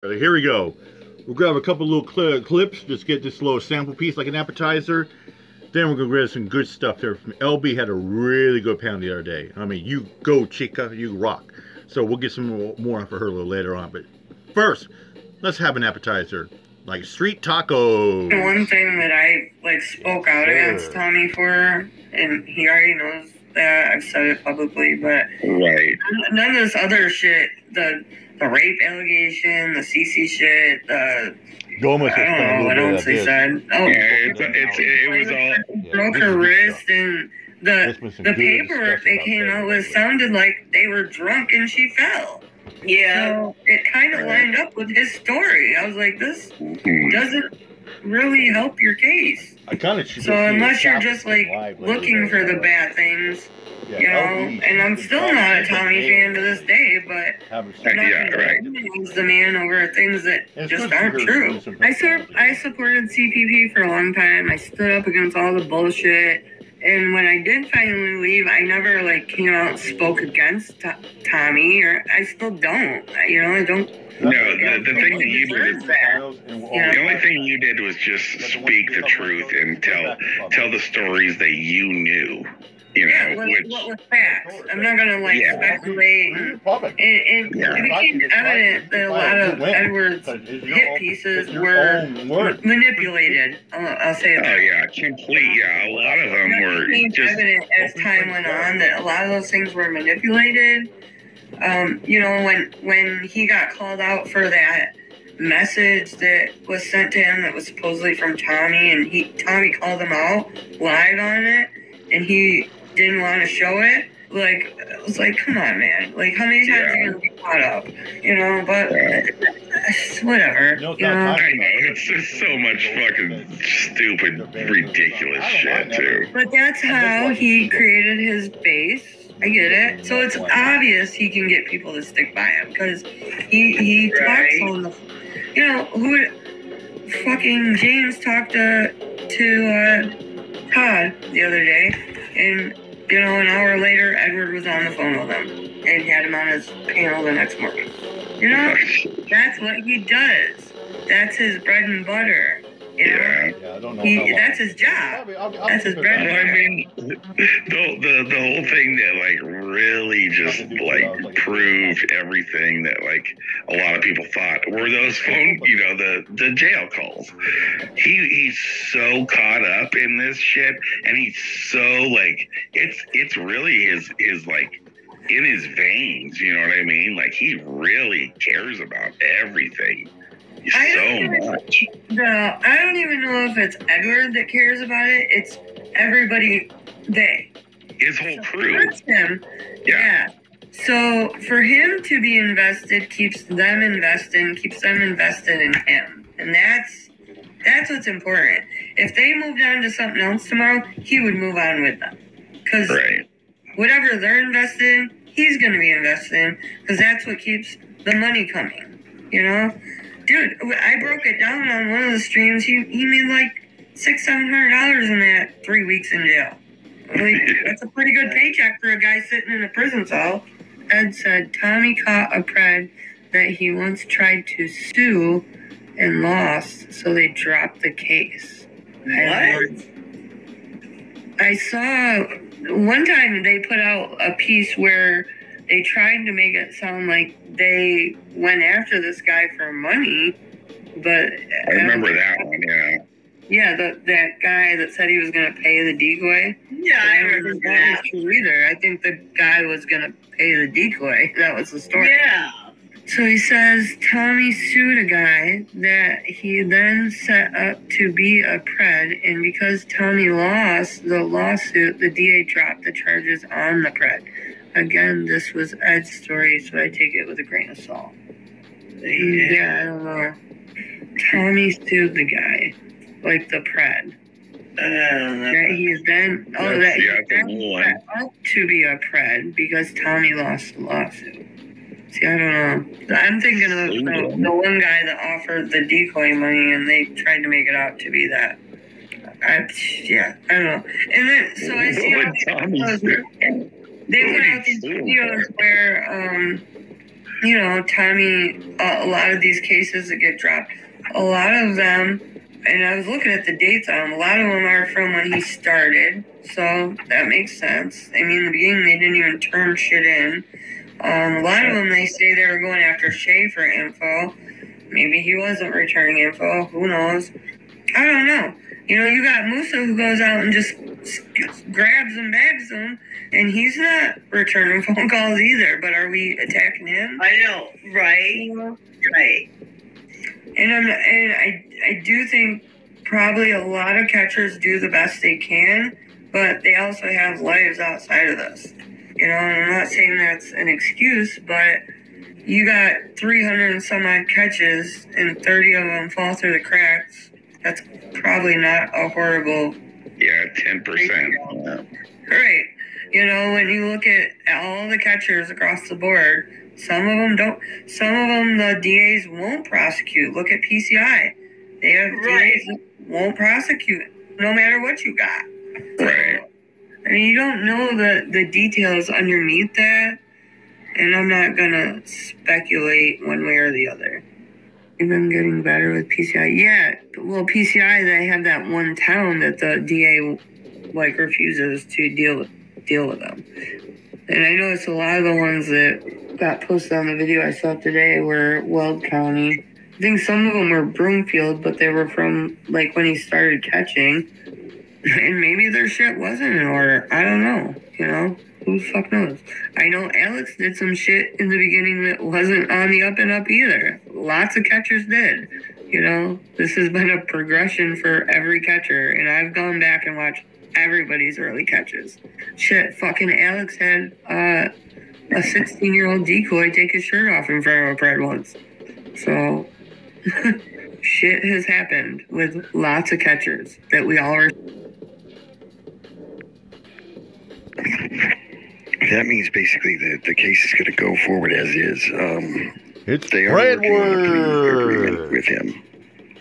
Here we go. We'll grab a couple little clips, just get this little sample piece like an appetizer. Then we're gonna grab some good stuff here. From LB had a really good pound the other day. I mean, you go, chica, you rock. So we'll get some more for her a little later on. But first, let's have an appetizer, like street taco. One thing that I spoke out against Tommy for, and he already knows that I've said it publicly, but none of this other shit, the rape allegation, the CC shit, the I don't know what else he said. Oh, yeah, it was all broke her wrist, and the paperwork they came out with sounded like they were drunk and she fell. Yeah, so it kind of lined up with his story. I was like, this doesn't really help your case. So unless you're just looking for the bad things, you know, and I'm still not a Tommy fan to this day, but I'm not going to use the man over things that just aren't true. I supported CPP for a long time. I stood up against all the bullshit. And when I did finally leave, I never came out and spoke against Tommy, or I still don't. You know, I don't. No, the thing that you did, the only thing you did was just speak the truth and tell the stories that you knew. You know, what was facts. I'm not gonna speculate. And it became evident that a lot of Edward's hit pieces were manipulated. I'll say that. Oh yeah, complete. Yeah, a lot of them were. It became evident as time went on that a lot of those things were manipulated. You know, when he got called out for that message that was sent to him that was supposedly from Tommy, and Tommy called him out live on it, and he didn't want to show it. I was like, come on, man. How many times are you gonna be caught up? You know, but whatever. You know? I know, it's just so much fucking stupid, ridiculous shit, too. But that's how he created his base. I get it. So it's obvious he can get people to stick by him, because he talks on the, you know, fucking James talked to Todd the other day, and you know, an hour later, Edward was on the phone with him and had him on his panel the next morning. You know, that's what he does. That's his bread and butter. You know? I don't know. That's his job. That's his bread and butter. I mean, the whole thing that really just proved everything that a lot of people thought were those phone, you know, the jail calls. He's so caught up in this shit, and he's so it's really his in his veins. You know what I mean? He really cares about everything. I don't even know if it's Edward that cares about it. It's everybody. His whole crew. That's him. Yeah. So for him to be invested keeps them invested in him, and that's what's important. If they moved on to something else tomorrow, he would move on with them, because whatever they're invested in, he's going to be invested in, because that's what keeps the money coming. You know. Dude, I broke it down on one of the streams. He made $600-700 in that 3 weeks in jail. That's a pretty good paycheck for a guy sitting in a prison cell. Ed said Tommy caught a pred that he once tried to sue and lost, so they dropped the case. What? I saw one time they put out a piece where they tried to make it sound like they went after this guy for money, but I remember that one, yeah. Yeah, that guy that said he was going to pay the decoy. Yeah, I remember that. Was true either. I think the guy was going to pay the decoy. That was the story. Yeah. So he says Tommy sued a guy that he then set up to be a pred, and because Tommy lost the lawsuit, the DA dropped the charges on the pred. Again, this was Ed's story, so I take it with a grain of salt. Yeah, I don't know. Tommy sued the guy, the pred. That he's then set up to be a pred because Tommy lost the lawsuit. See, I don't know. I'm thinking of the one guy that offered the decoy money, and they tried to make it out to be that. I don't know. And then, so I see how they put out these videos where you know, Tommy, a lot of these cases that get dropped, a lot of them, and I was looking at the dates on them, a lot of them are from when he started, so that makes sense. I mean, in the beginning, they didn't even turn shit in. A lot of them, they say they were going after Shay for info. Maybe he wasn't returning info. Who knows? I don't know. You know, you got Musa who goes out and just grabs and bags them, and he's not returning phone calls either. But are we attacking him? I know, right? Right. And I do think probably a lot of catchers do the best they can, but they also have lives outside of this. You know, and I'm not saying that's an excuse, but you got 300 and some odd catches and 30 of them fall through the cracks. That's probably not a horrible... Yeah, 10%. Right. You know, when you look at all the catchers across the board, some of them don't. Some of them the DAs won't prosecute. Look at PCI. They have DAs that won't prosecute no matter what you got. Right. I mean, you don't know the details underneath that, and I'm not going to speculate one way or the other. You've been getting better with PCI. Yeah, well, PCI, they have that one town that the DA, like, refuses to deal with them. And I noticed a lot of the ones that got posted on the video I saw today were Weld County. I think some of them were Broomfield, but they were from, like, when he started catching. And maybe their shit wasn't in order. I don't know, you know? Who the fuck knows? I know Alex did some shit in the beginning that wasn't on the up and up either. Lots of catchers did. You know, this has been a progression for every catcher, and I've gone back and watched everybody's early catches. Shit, fucking Alex had a 16-year-old decoy take his shirt off in front of a Pred once. So, shit has happened with lots of catchers that we all are. That means basically the case is going to go forward as is. It's they are working on a plea Predward agreement with him.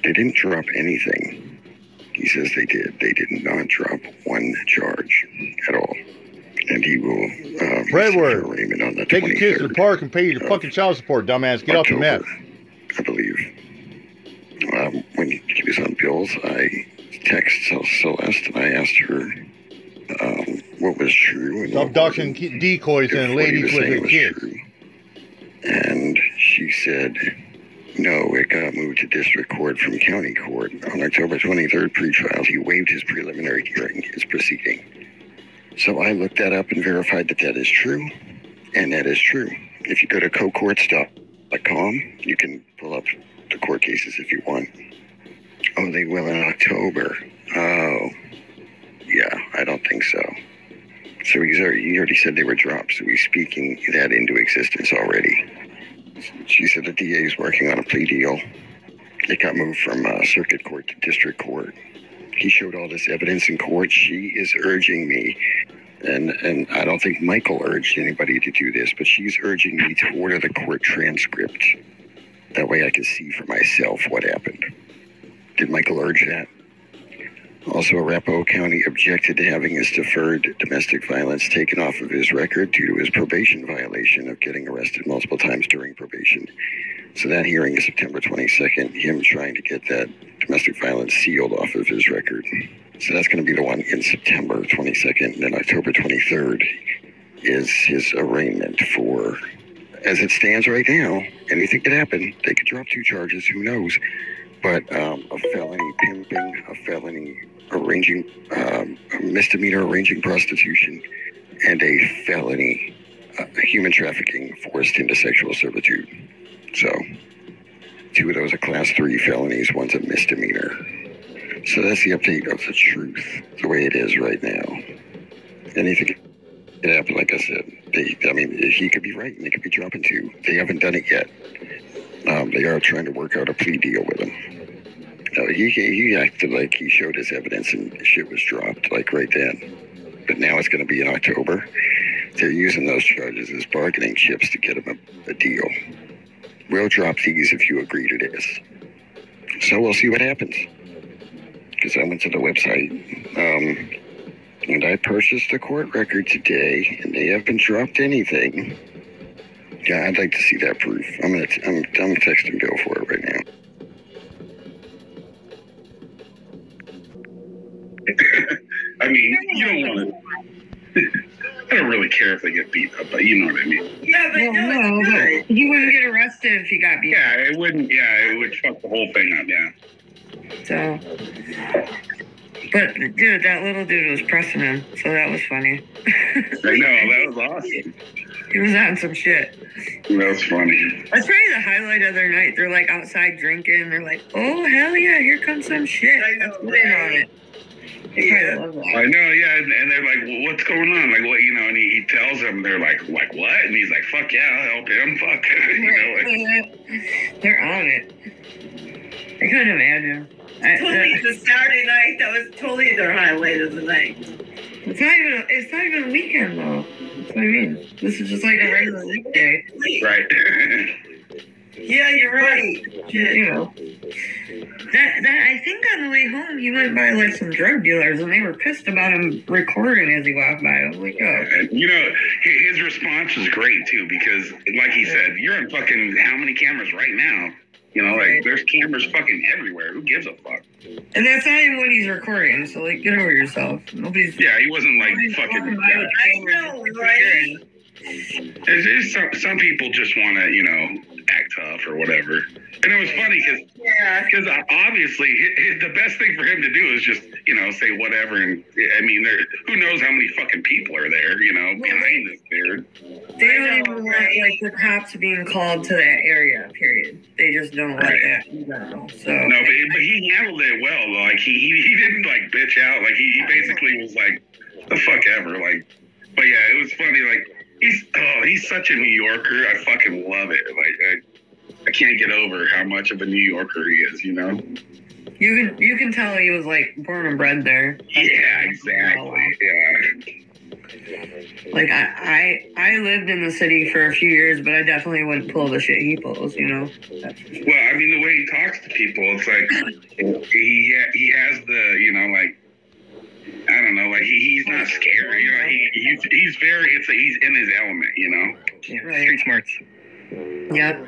They didn't drop anything. He says they did. They did not drop one charge at all. And he will Predward. arraignment on the Take your kids to the park and pay your fucking child support, dumbass. Get off the map. I believe. When he was on bills, I texted Celeste and I asked her what was true. And Stop doxing decoys and ladies with their kids. True. And she said, no, it got moved to district court from county court. On October 23rd pre-trial, he waived his preliminary hearing, his proceeding. So I looked that up and verified that that is true. And that is true. If you go to cocourts.com, you can pull up the court cases if you want. Oh, they will in October. Oh, yeah, I don't think so. So he already said they were dropped, so he's speaking that into existence already. She said the DA is working on a plea deal. It got moved from circuit court to district court. He showed all this evidence in court. She is urging me, and I don't think Michael urged anybody to do this, but she's urging me to order the court transcript. That way I can see for myself what happened. Did Michael urge that? Also, Arapahoe County objected to having his deferred domestic violence taken off of his record due to his probation violation of getting arrested multiple times during probation. So that hearing is September 22nd, him trying to get that domestic violence sealed off of his record. So that's going to be the one in September 22nd. And then October 23rd is his arraignment for, as it stands right now, anything could happen. They could drop 2 charges, who knows? But a felony pimping, a felony arranging, a misdemeanor arranging prostitution, and a felony human trafficking forced into sexual servitude. So 2 of those are class 3 felonies, one's a misdemeanor. So that's the update of the truth, the way it is right now. Anything could happen, like I said. He could be right, and they could be dropping 2. They haven't done it yet. They are trying to work out a plea deal with him. He acted like he showed his evidence and shit was dropped, like right then. But now it's going to be in October. They're using those charges as bargaining chips to get him a deal. We'll drop these if you agree to this. So we'll see what happens. Because I went to the website, and I purchased the court record today, and they haven't dropped anything. Yeah, I'd like to see that proof. I'm texting Bill for it right now. I mean, you don't want to. I don't really care if they get beat up, but you know what I mean. Yeah, but no, it's good. But he wouldn't get arrested if he got beat. Yeah, it wouldn't. Yeah, it would fuck the whole thing up. Yeah. So, but dude, that little dude was pressing him, so that was funny. I know, that was awesome. He was on some shit. That was funny. That's probably the highlight of their night. They're like outside drinking. They're like, oh hell yeah, here comes some shit. I know, Let's get in on it. Yeah. I love that. I know, yeah, and they're like, well, what's going on? Like, what, you know, and he tells them, they're like, what? And he's like, fuck yeah, I'll help him, fuck. You know, like, they're on it. I couldn't imagine. Totally the Saturday night, that was totally their highlight of the night. It's not even a weekend though. That's what I mean. This is just like a regular weekday. right. Yeah, you're right. You know. That I think on the way home he went by like some drug dealers and they were pissed about him recording as he walked by. I was like, oh. And, you know, his response was great too, because like he said, you're on fucking how many cameras right now? You know, like there's cameras fucking everywhere. Who gives a fuck? And that's not even what he's recording, so like get over yourself. Yeah, he wasn't like fucking. I know, right? There's some people just want to, you know, act tough or whatever. And it was funny because obviously the best thing for him to do is just, you know, say whatever. And I mean, who knows how many fucking people are there, you know, behind this dude. They don't even want like the cops being called to that area. Period. They just don't like that in general. So no, but he handled it well. Like he didn't like bitch out. Like he basically was like, the fuck ever. Like, but yeah, it was funny. Like he's such a New Yorker. I fucking love it. Like I can't get over how much of a New Yorker he is. You know. You can tell he was like born and bred there. Yeah, exactly. Yeah. Like I lived in the city for a few years, but I definitely wouldn't pull the shit he pulls, you know. That's for sure. Well, I mean, the way he talks to people, it's like he has the, you know, like I don't know, like he's not scared, you know. He's in his element, you know. Yeah, right. Street smarts. Yep.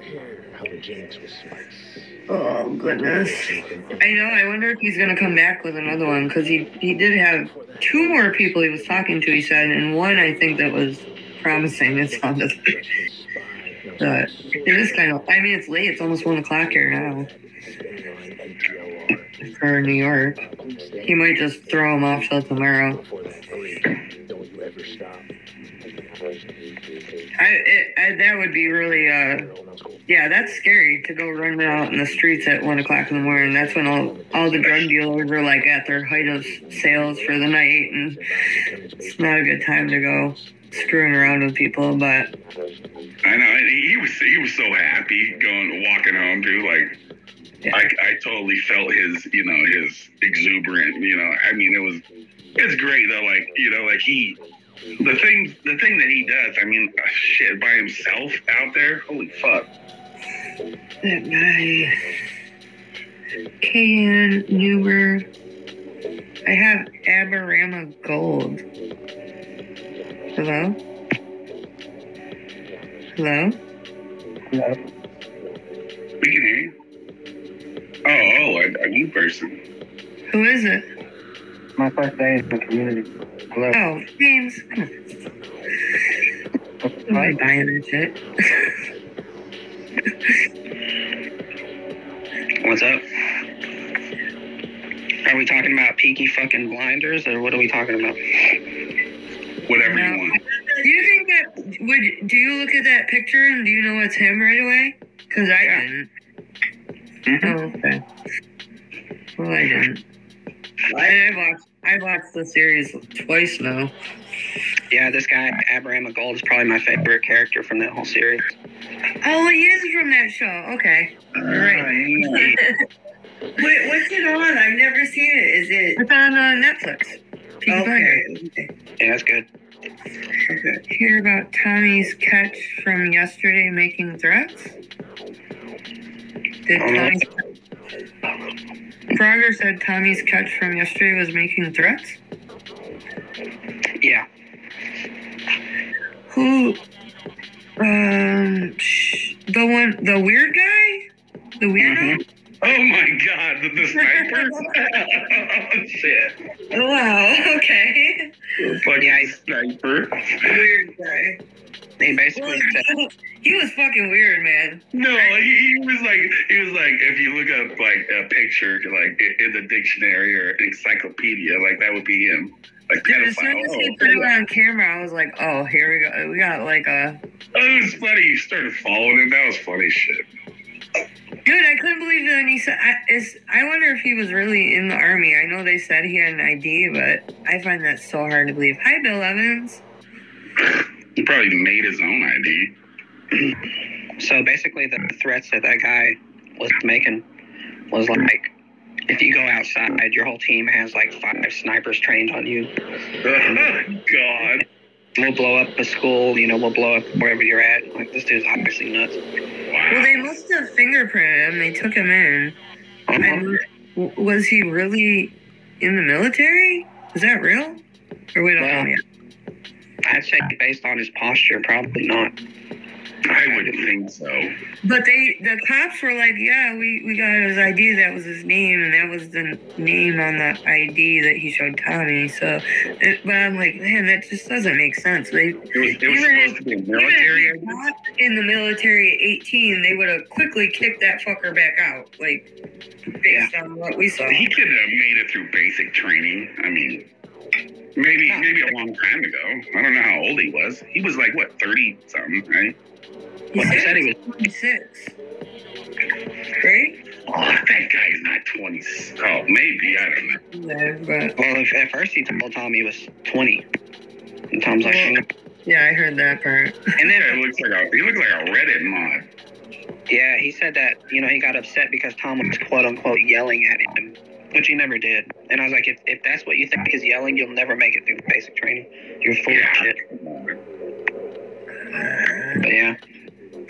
Oh goodness. I know. I wonder if he's gonna come back with another one because he did have 2 more people he was talking to. He said, and one I think that was promising. It sounded. But it is kind of. I mean, it's late. It's almost 1 o'clock here now. For New York, he might just throw him off till tomorrow. That would be really, yeah, that's scary to go running out in the streets at 1 o'clock in the morning. That's when all the drug dealers are like at their height of sales for the night, and it's not a good time to go screwing around with people. But I know, and he was so happy walking home too. Like, yeah. I totally felt his, you know, his exuberant. You know, I mean, it's great though. Like, you know, like the thing that he does, I mean, shit, by himself out there, holy fuck. That guy, KN Newberg. I have Aberama Gold. Hello? Hello? Hello? We can hear you. Oh, a new person. Who is it? My first day in the community. Hello. Oh, James. Come on. I'm not buying that shit. What's up? Are we talking about Peaky fucking Blinders, or what are we talking about? Whatever you want. Do you think that do you look at that picture and do you know it's him right away? Because I didn't. Mm-hmm. Oh, okay. Well, I didn't. I watched the series twice now. Yeah, this guy, Aberama Gold, is probably my favorite character from that whole series. Oh, he is from that show. Okay. All right. Wait, what's it on? I've never seen it. Is it? It's on Netflix. Okay. Yeah, that's good. Okay. Hear about Tommy's catch from yesterday making threats? Did Tommy... Frogger said Tommy's catch from yesterday was making threats? Yeah. Who, The weird guy? The weirdo? Oh my God, the sniper? Oh, shit. Wow, okay. Fucking sniper. Weird guy. He basically said, He was fucking weird, man. No, he was like, if you look up like a picture, like in the dictionary or encyclopedia, like that would be him. Like Dude, as soon pedophile. as he put it on camera, I was like, oh, here we go. We got like a... Oh, it was funny. He started following him. That was funny shit. Dude, I couldn't believe it when he said... I wonder if he was really in the army. I know they said he had an ID, but I find that so hard to believe. Hi, Bill Evans. He probably made his own ID. so basically the threats that guy was making was like, if you go outside, your whole team has like 5 snipers trained on you. Oh, God. We'll blow up a school, we'll blow up wherever you're at. Like, this dude's obviously nuts. Well, they must have fingerprinted him. They took him in. Was he really in the military? Is that real? Or we don't know yet? I'd say based on his posture, probably not. I wouldn't think so. But the cops were like, yeah, we got his ID. That was his name, and that was the name on the ID that he showed Tommy. So, but I'm like, man, that just doesn't make sense. It was supposed to be a military. Even if he was in the military at 18, they would have quickly kicked that fucker back out, like based on what we saw. He could have made it through basic training. I mean, maybe a long time ago. I don't know how old he was. He was like, what, 30 something, right? He said he was 26. Right? Oh, that guy's not 20. Oh, maybe. I don't know. Yeah, but... Well, at first he told Tom he was 20. And Tom's like, yeah, I heard that part. And then he looks like a Reddit mod. Yeah, he said that, he got upset because Tom was quote-unquote yelling at him, which he never did. And I was like, if that's what you think is yelling, you'll never make it through basic training. You're full of shit. But yeah.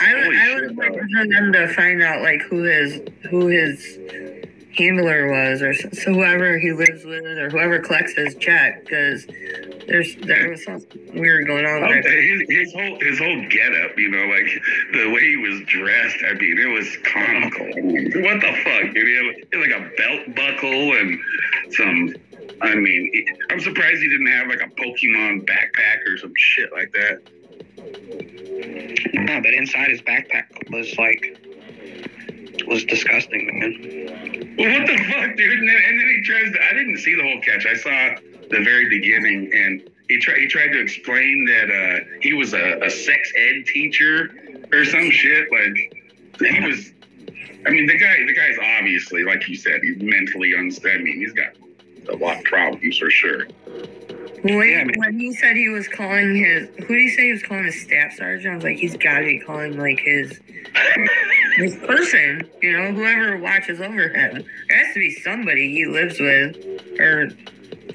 I would like for them to find out like who his handler was, or so whoever he lives with, or whoever collects his check, because there was something weird going on there. His whole getup, like the way he was dressed. I mean, it was comical. What the fuck? He had like a belt buckle and some. I mean, I'm surprised he didn't have like a Pokemon backpack or some shit like that. No, but inside his backpack was disgusting, man. Well, what the fuck, dude? And then he tries to, I didn't see the whole catch. I saw the very beginning, and he tried to explain that he was a sex ed teacher or some shit. Like, he was, I mean, the guy's obviously, like you said, he's mentally unstable. I mean, he's got a lot of problems for sure. When he said he was calling who did he say he was calling his staff sergeant? I was like, he's got to be calling like his person, whoever watches over him. There has to be somebody he lives with, or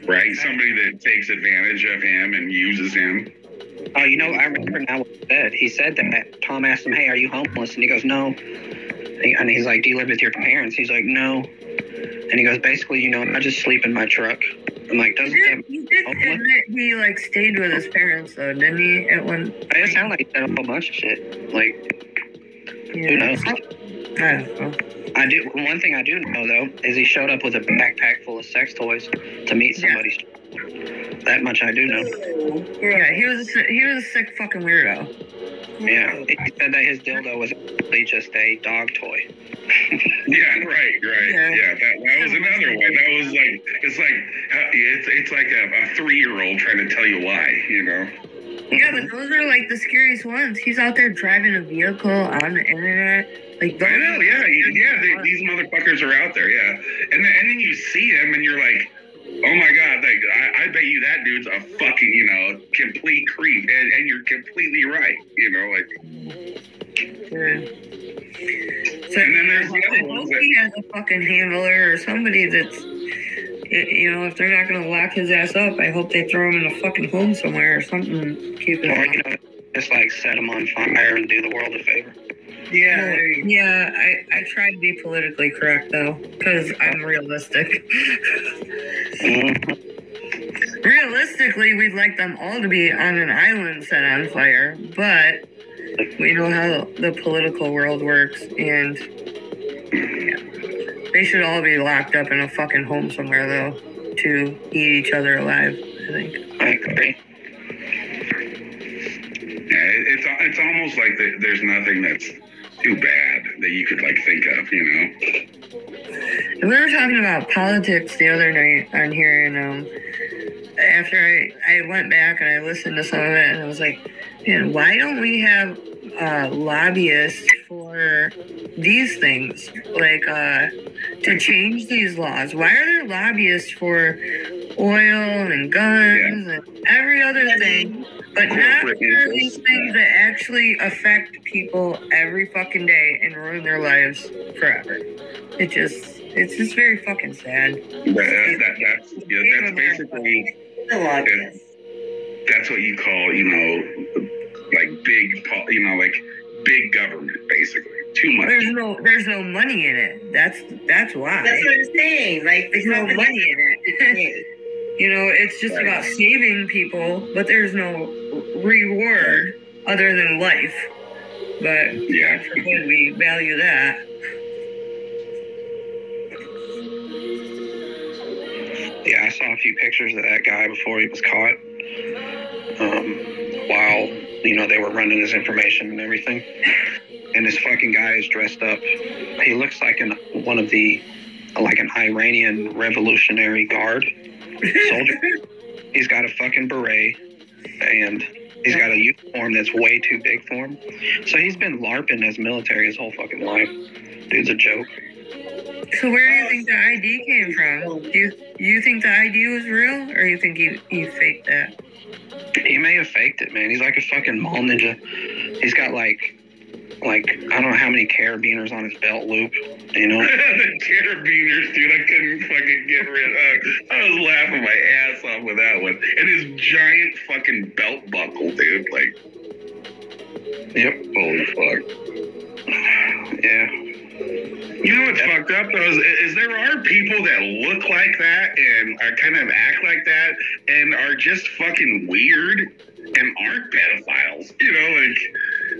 right, somebody that takes advantage of him and uses him. Oh, I remember now what he said. He said that Tom asked him, "Hey, are you homeless?" And he goes, "No." And he's like, "Do you live with your parents?" He's like, "No." And he goes, "Basically, I just sleep in my truck." I'm like, doesn't that... He did admit he, like, stayed with his parents, though, didn't he, at one... It sounded like he said a whole bunch of shit. Like, who knows? I don't know. One thing I do know, though, is he showed up with a backpack full of sex toys to meet somebody. Yeah. That much I do know. Yeah, he was a sick fucking weirdo. Yeah, he said that his dildo was actually just a dog toy. Yeah, right. Yeah, that was another one. That was like, it's like a 3-year-old trying to tell you why, Yeah, but those are like the scariest ones. He's out there driving a vehicle on the internet. Like, I know, yeah, these motherfuckers are out there, yeah. And then you see him and you're like, oh my God, like, I bet you that dude's a fucking, complete creep. And you're completely right, Yeah. So, and then there's the I other ones hope he has a fucking handler or somebody that's, if they're not going to lock his ass up, I hope they throw him in a fucking home somewhere or something. Keep it or, just like set him on fire and do the world a favor. Yeah, I try to be politically correct, though, because I'm realistic. Realistically, we'd like them all to be on an island set on fire, but We know how the political world works, and yeah, they should all be locked up in a fucking home somewhere, though, to eat each other alive, I think. I agree. Yeah, it's almost like there's nothing that's too bad that you could like think of, you know. We were talking about politics the other night on here, and after I went back and I listened to some of it, and I was like, man, why don't we have lobbyists for these things, like to change these laws? Why are there lobbyists for oil and guns and every other thing, but not for these things that actually affect people every fucking day and ruin their lives forever? It's just very fucking sad. That's basically that's what you call, you know, like like big government, basically. Too much. There's no money in it. That's why. That's what I'm saying. Like, there's no money in it. You know, it's just about saving people, but there's no reward other than life. But yeah, we value that. Yeah, I saw a few pictures of that guy before he was caught. While, you know, they were running his information and everything. And this fucking guy is dressed up. He looks like an Iranian Revolutionary Guard soldier. He's got a fucking beret, and he's got a uniform that's way too big for him. So he's been LARPing as military his whole fucking life. Dude's a joke. So where do you think the ID came from? Do you think the ID was real, or you think he faked that? He may have faked it, man. He's like a fucking mall ninja. He's got like I don't know how many carabiners on his belt loop, you know? The carabiners, dude, I couldn't fucking get rid of. I was laughing my ass off with that one. And his giant fucking belt buckle, dude, like. Yep. Holy fuck. Yeah. You know what's fucked up though is there are people that look like that and are kind of act like that and are just fucking weird and aren't pedophiles. You know,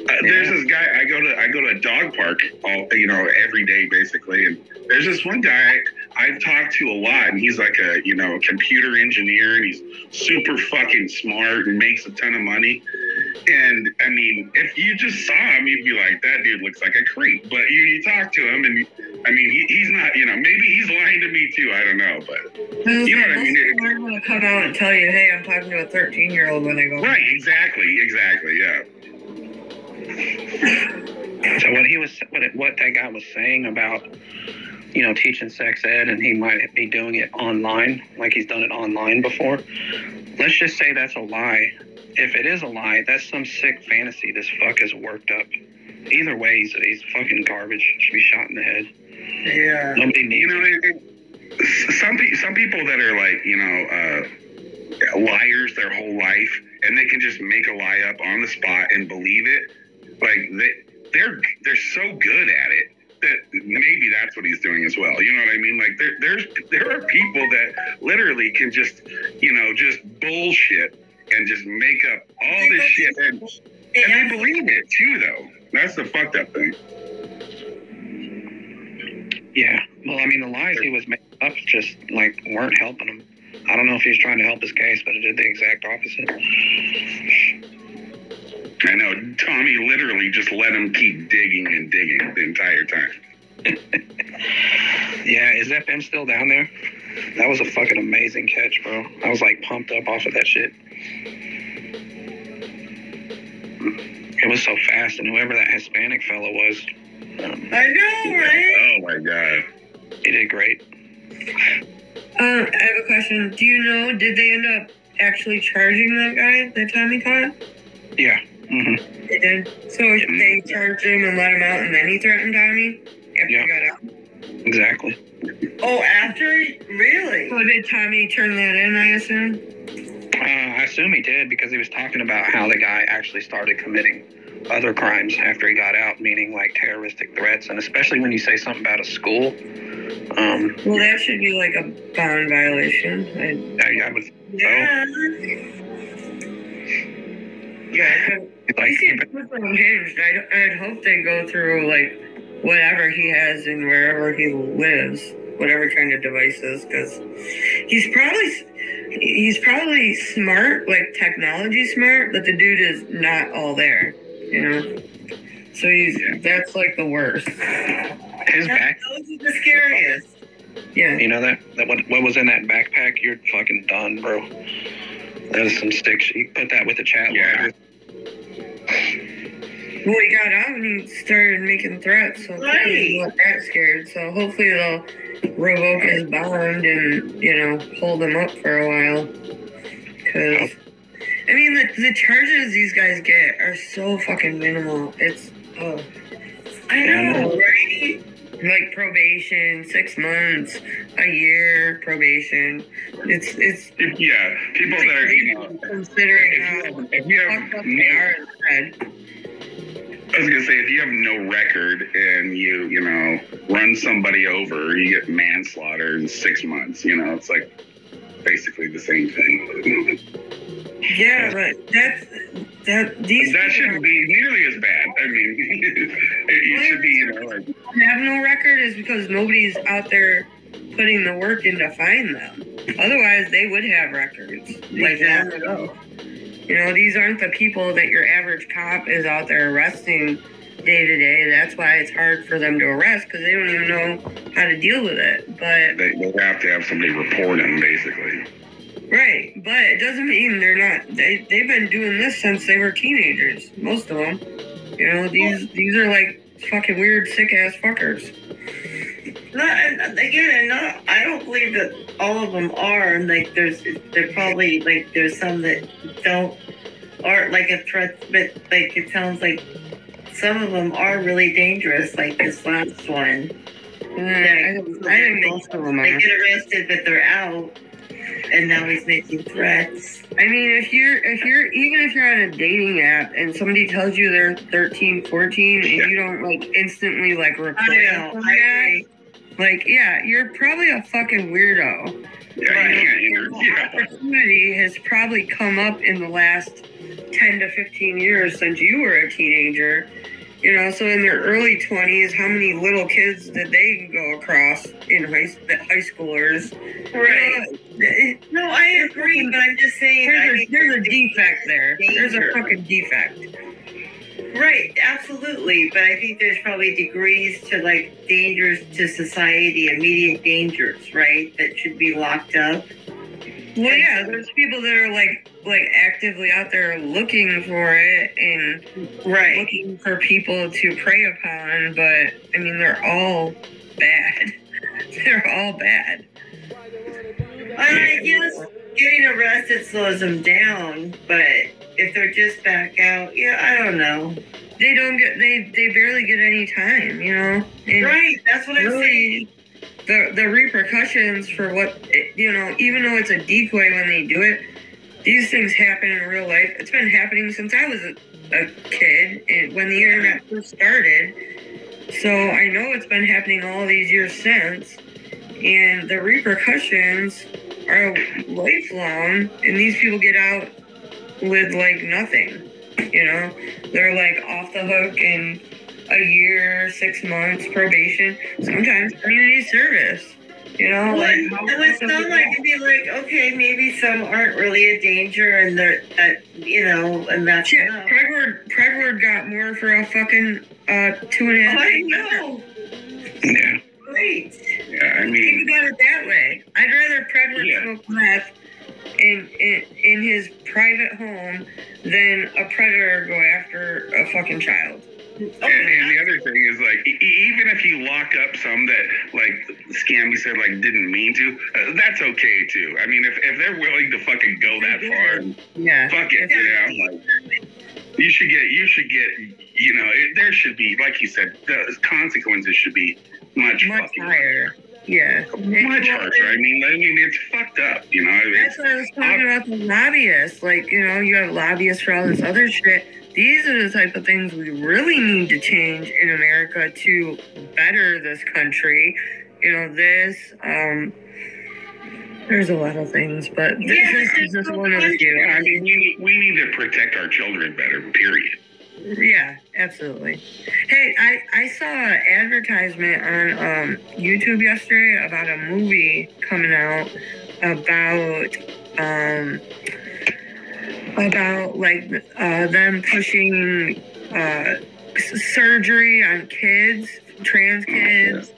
like there's this guy I go to a dog park every day basically, and there's this one guy I've talked to a lot, and he's like a computer engineer, and he's super fucking smart and makes a ton of money. And I mean, if you just saw him, you'd be like, that dude looks like a creep. But you talk to him, and I mean, he's not, maybe he's lying to me too. I don't know, but you know what I mean? I'm going to come out and tell you, hey, I'm talking to a 13-year-old when I go. Right, exactly, yeah. So what that guy was saying about, teaching sex ed, and he might be doing it online, like he's done it online before. Let's just say that's a lie. If it is a lie, that's some sick fantasy this fuck is worked up. Either way, he's fucking garbage. Should be shot in the head. Yeah. Nobody needs it. Some people that are like, liars their whole life, and they can just make a lie up on the spot and believe it. Like they're so good at it that maybe that's what he's doing as well. You know what I mean? Like there are people that literally can just just bullshit and just make up all this shit, and they believe it too, though. That's the fucked up thing. Yeah. Well, I mean, the lies he was making up just weren't helping him. I don't know if he was trying to help his case, but it did the exact opposite. I know. Tommy literally just let him keep digging and digging the entire time. Yeah, is that Ben still down there? That was a fucking amazing catch, bro. I was pumped up off of that shit. It was so fast, and whoever that Hispanic fellow was. I know, right? Oh my god. He did great. I have a question. Do you know, did they end up actually charging that guy that Tommy caught? Yeah. Mm-hmm. They did? So they charged him and let him out, and then he threatened Tommy after he got out? Exactly. Oh, after? Really? So did Tommy turn that in, I assume? I assume he did, because he was talking about how the guy actually started committing other crimes after he got out, meaning terroristic threats, and especially when you say something about a school. Well, that should be a bond violation. I would. Yeah. Yeah, Like, He seems super unhinged. I'd hope they go through like whatever he has and wherever he lives, whatever kind of devices, because he's probably smart, like technology smart, but the dude is not all there, you know. So that's like the worst. his back. Those are the scariest. Yeah. You know that what was in that backpack? You're fucking done, bro. That is some stick shit. Put that with the chat. Yeah. Well, he got out and he started making threats, so he wasn't that scared. So hopefully they'll revoke his bond and, you know, hold him up for a while. Because, I mean, the charges these guys get are so fucking minimal. It's, I know, right? like probation, 6 months, a year probation. It's Yeah, people that are, you know, considering how if you have fucked up they are in the head. I was gonna say, if you have no record and you know, run somebody over, you get manslaughter in 6 months. You know, it's like basically the same thing. Yeah, but these That people shouldn't be nearly as bad. I mean, it should be, you know, like, have no record is because nobody's out there putting the work in to find them. Otherwise, they would have records like long ago. You know, these aren't the people that your average cop is out there arresting day to day. That's why it's hard for them to arrest, because they don't even know how to deal with it. But they have to have somebody report them, basically. right, but it doesn't mean they're not. They've been doing this since they were teenagers. Most of them. You know, these are like fucking weird, sick ass fuckers. I don't believe that all of them are. Like, there's some that aren't like a threat, but like it sounds like some of them are really dangerous. Like this last one. I think most of them They are. get arrested, but they're out, and now he's making threats. I mean, if you're on a dating app and somebody tells you they're 13, 14, and you don't like instantly like report I know. them I agree. like, yeah, you're probably a fucking weirdo. Yeah, you can't enter. Yeah. Opportunity has probably come up in the last 10 to 15 years since you were a teenager. You know, so in their early 20s, how many little kids did they go across in high schoolers? Right. No, I agree, but I'm just saying. There's a defect there. There's a fucking defect. Right, absolutely. But I think there's probably degrees to like dangers to society, immediate dangers, right? That should be locked up. Well, yeah, there's people that are like actively out there looking for it and looking for people to prey upon. But I mean, they're all bad. They're all bad. I guess getting arrested slows them down, but if they're just back out, yeah, I don't know. They don't get. They barely get any time. You know. And right. That's what I'm saying. The repercussions for what, you know, even though it's a decoy when they do it, these things happen in real life. It's been happening since I was a kid and when the internet first started. So I know it's been happening all these years since. And the repercussions are lifelong. And these people get out with like nothing. You know, they're like off the hook and a year, 6 months probation, sometimes community service. You know, like it would sound like it'd be like, okay, maybe some aren't really a danger, and they're you know, and that's shit. Predward got more for a fucking 2.5. I know. Yeah. Great. Yeah, I Think mean, about it that way. I'd rather Predward smoke meth in his private home than a predator go after a fucking child. and the other thing is, like, even if you lock up some that, like, Scamby said, like, didn't mean to, that's okay, too. I mean, if they're willing to fucking go that far, Yeah. fuck it, you know? Like, you should get, you know, there should be, like you said, the consequences should be much fucking higher. Yeah. Much harsher. I mean, it's fucked up, you know? That's what I was talking about the lobbyists. Like, you know, you have lobbyists for all this other shit. These are the type of things we really need to change in America to better this country. You know, this, There's a lot of things, but this is just one of the few. I mean, we need to protect our children better, period. Yeah, absolutely. Hey, I saw an advertisement on YouTube yesterday about a movie coming out about like them pushing surgery on kids, trans kids.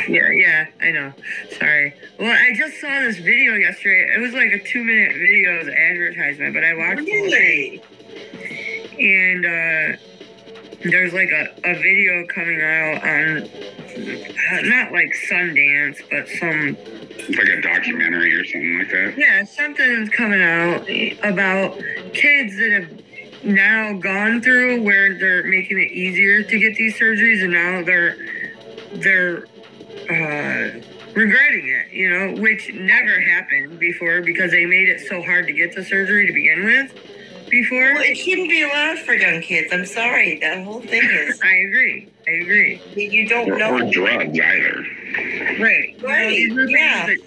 Yeah, I know. Sorry. Well, I just saw this video yesterday. It was like a 2-minute video of advertisement, but I watched it. And there's like a video coming out on not like Sundance, but some like a documentary or something like that. Yeah, something's coming out about kids that have now gone through where they're making it easier to get these surgeries, and now they're regretting it, you know, which never happened before because they made it so hard to get the surgery to begin with before. Well, it shouldn't be allowed for young kids. I'm sorry. That whole thing is... I agree. You don't know. Or drugs either. Right. You know, yeah. That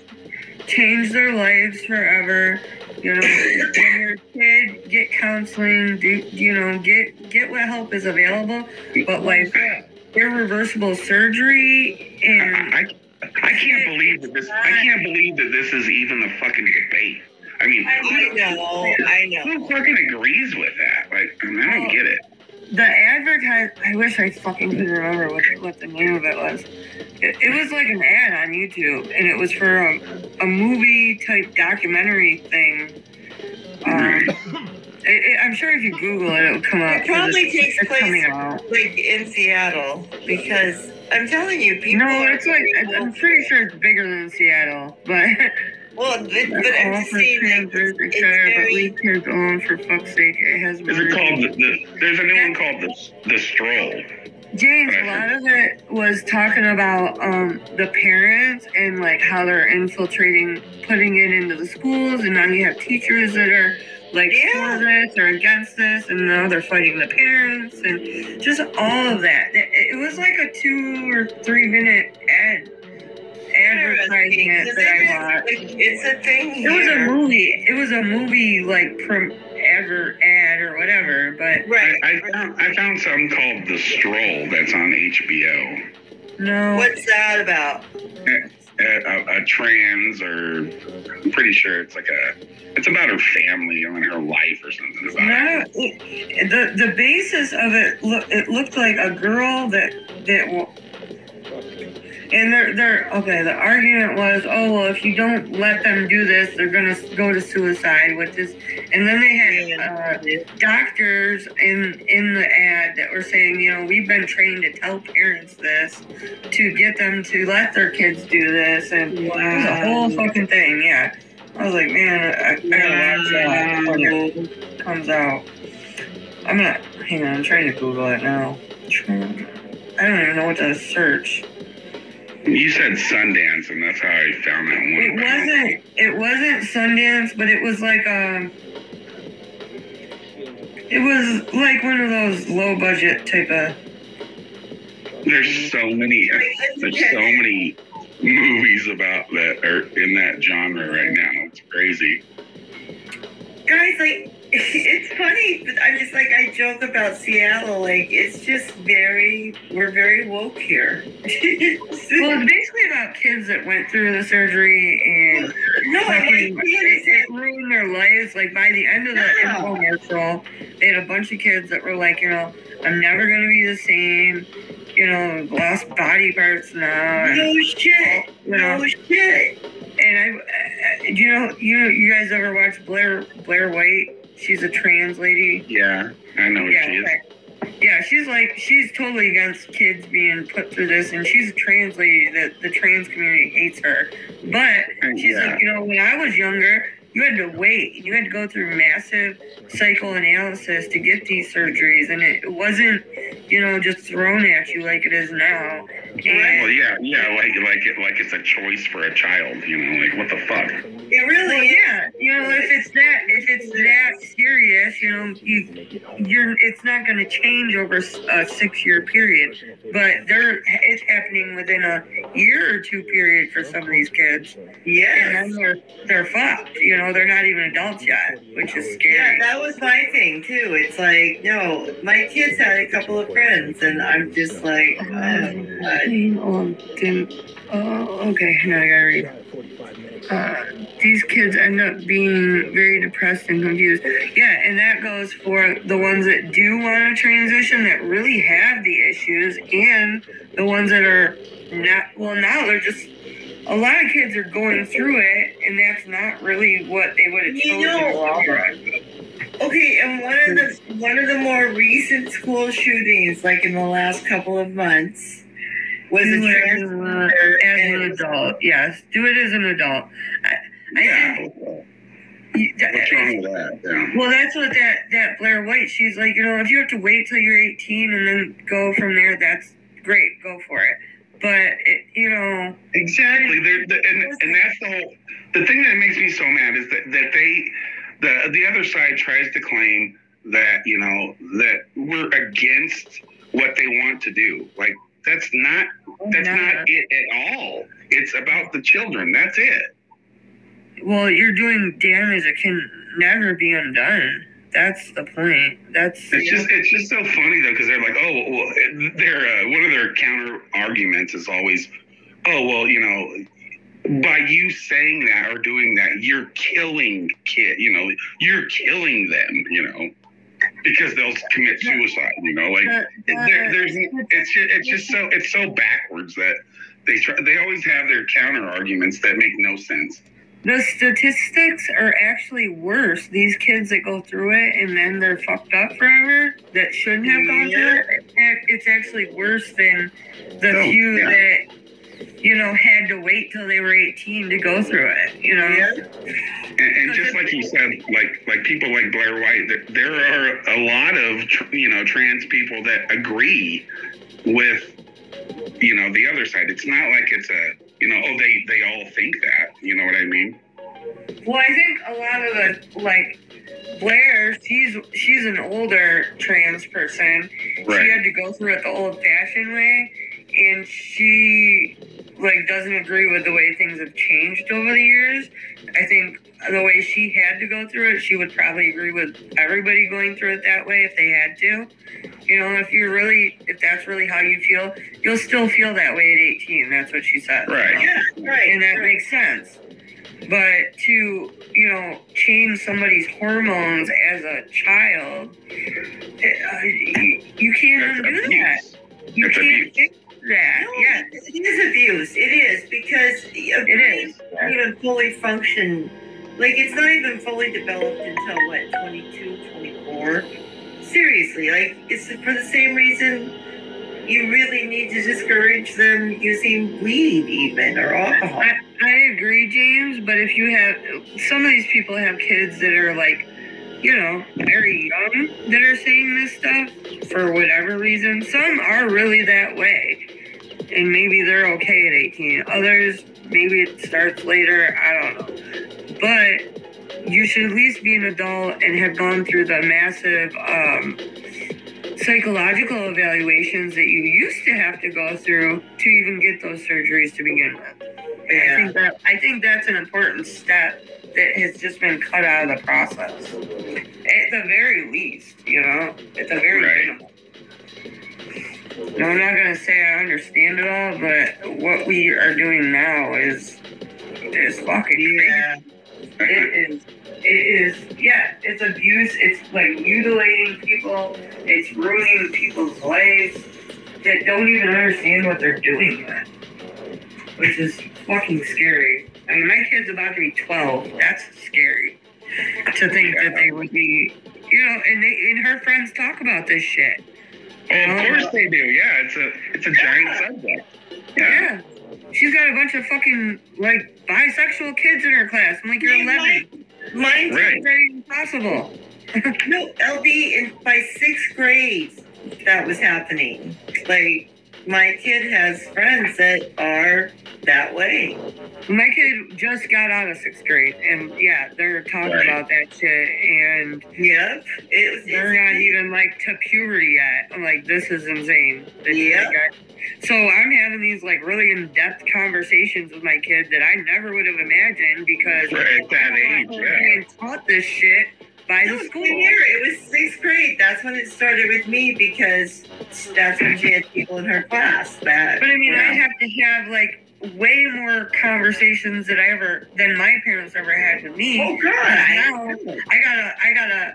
change their lives forever. You know, when you're a kid, get counseling, get what help is available. But like irreversible surgery and I can't believe that this is even a fucking debate. I mean, I know. Who fucking agrees with that? Like, I don't get it. The I wish I fucking could remember what the name of it was. It was like an ad on YouTube, and it was for a movie type documentary thing. I'm sure if you Google it, it'll come up. It probably takes place out. like in Seattle, because I'm telling you, people. No, it's like I'm pretty sure it's bigger than Seattle, but. Well, but I'm just saying that it's but leave kids alone for fuck's sake. It has. Is it called there's a new one called the Stroll. James, a lot of it was talking about the parents and like how they're putting it into the schools, and now you have teachers that are like for this or against this, and now they're fighting the parents, and just all of that. It was like a 2 or 3 minute advertisement that I watched. It's a thing here. It was a movie like ad or whatever, but right. I found something called The Stroll that's on HBO. No. What's that about? A trans, or I'm pretty sure it's about her family and her life or something about it. The basis of it looked like a girl that and the argument was, oh well, if you don't let them do this, they're gonna go to suicide with this. And then they had doctors in the ad that were saying, you know, we've been trained to tell parents this to get them to let their kids do this, and it was a whole fucking thing. Yeah, I was like, man, I gotta watch that when it comes out. Hang on, I'm trying to Google it now. I don't even know what to search. You said Sundance, and that's how I found that one. It wasn't Sundance, but it was like one of those low budget type of. There's so many movies about that are in that genre right now. It's crazy. Guys, like, it's funny, but I'm just like, I joke about Seattle, like, it's just we're very woke here. Well, it's basically about kids that went through the surgery and it ruined their lives. Like, by the end of the infomercial, they had a bunch of kids that were like, you know, I'm never going to be the same, you know, lost body parts now. No shit. And you guys ever watch Blair White? She's a trans lady. Yeah, I know what she is. Yeah, she's totally against kids being put through this, and she's a trans lady that the trans community hates her. But she's like, you know, when I was younger, you had to wait. You had to go through massive psychoanalysis to get these surgeries, and it wasn't, you know, just thrown at you like it is now. Well, yeah, like it's a choice for a child, you know, like what the fuck? It really is. Yeah, you know, if it's that serious, you know, it's not going to change over a 6-year period, but it's happening within a year or two period for some of these kids. Yes. And then they're fucked. You know, they're not even adults yet, which is scary. Yeah, that was my thing too. It's like, no, my kids had a couple of friends, and I'm just like, okay, now I gotta read. These kids end up being very depressed and confused. Yeah, and that goes for the ones that do want to transition, that really have the issues, and the ones that are not. Well, now they're just. A lot of kids are going through it, and that's not really what they would have chosen. Okay, and one of the more recent school shootings, like in the last couple of months, was a transgender as an adult. Yes, do it as an adult. What's wrong with that? Yeah. Well, that's what that Blair White. She's like, you know, if you have to wait till you're 18 and then go from there, that's great. Go for it. But you know, exactly. And that's the whole. The thing that makes me so mad is that the other side tries to claim that, you know, that we're against what they want to do. Like that's not it at all. It's about the children. That's it. Well, you're doing damage that can never be undone. That's the point. It's just so funny though, because they're like, oh, well, they're one of their counter arguments is always, oh, well, you know, by you saying that or doing that, you're killing kids. You know, you're killing them. You know, because they'll commit suicide. You know, like it's so backwards that they always have their counter arguments that make no sense. The statistics are actually worse. These kids that go through it and then they're fucked up forever, that shouldn't have gone through it, it's actually worse than the few that, you know, had to wait till they were 18 to go through it, you know? And just like you said, like people like Blair White, there are a lot of, you know, trans people that agree with, you know, the other side. It's not like it's a, you know, oh, they all think that. You know what I mean? Well, I think a lot of the, like, Blair, she's an older trans person. Right. She had to go through it the old-fashioned way, and she, like, doesn't agree with the way things have changed over the years. I think the way she had to go through it, she would probably agree with everybody going through it that way if they had to. You know, if that's really how you feel, you'll still feel that way at 18. That's what she said. Right. Yeah, right. And that makes sense. But to, you know, change somebody's hormones as a child, you can't undo that. You can't fix that. No, yeah. It is abuse. It is, because it is. Even fully function, like it's not even fully developed until what, 22, 24? Seriously, like it's for the same reason you really need to discourage them using weed even or alcohol. I agree, James, but if you have, some of these people have kids that are like, you know, very young that are saying this stuff for whatever reason. Some are really that way, and maybe they're okay at 18. Others, maybe it starts later, I don't know. But you should at least be an adult and have gone through the massive psychological evaluations that you used to have to go through to even get those surgeries to begin with. Yeah. I think that's an important step that has just been cut out of the process. At the very least, you know, at the very minimum. No, I'm not going to say I understand it all, but what we are doing now is fucking crazy. It is, it's abuse. It's like mutilating people. It's ruining people's lives that don't even understand what they're doing yet, which is fucking scary. I mean, my kid's about to be 12. That's scary to think that they would be, you know, and her friends talk about this shit. Oh, of course they do. Yeah, it's a giant subject. Yeah. She's got a bunch of fucking, like, bisexual kids in her class. I'm like, you're 11. Mine's very impossible. No, LB, by 6th grade, that was happening. Like, my kid has friends that are that way. My kid just got out of 6th grade, and yeah, they're talking about that shit, and Yep. they're not even like to puberty yet. I'm like, this is insane. Yep. So I'm having these like really in-depth conversations with my kid that I never would have imagined because At that age, being taught this shit by the school. It was 6th grade. That's when it started with me because that's when she had people in her class. But I mean, I have to have like way more conversations than my parents ever had with me. Oh God! I gotta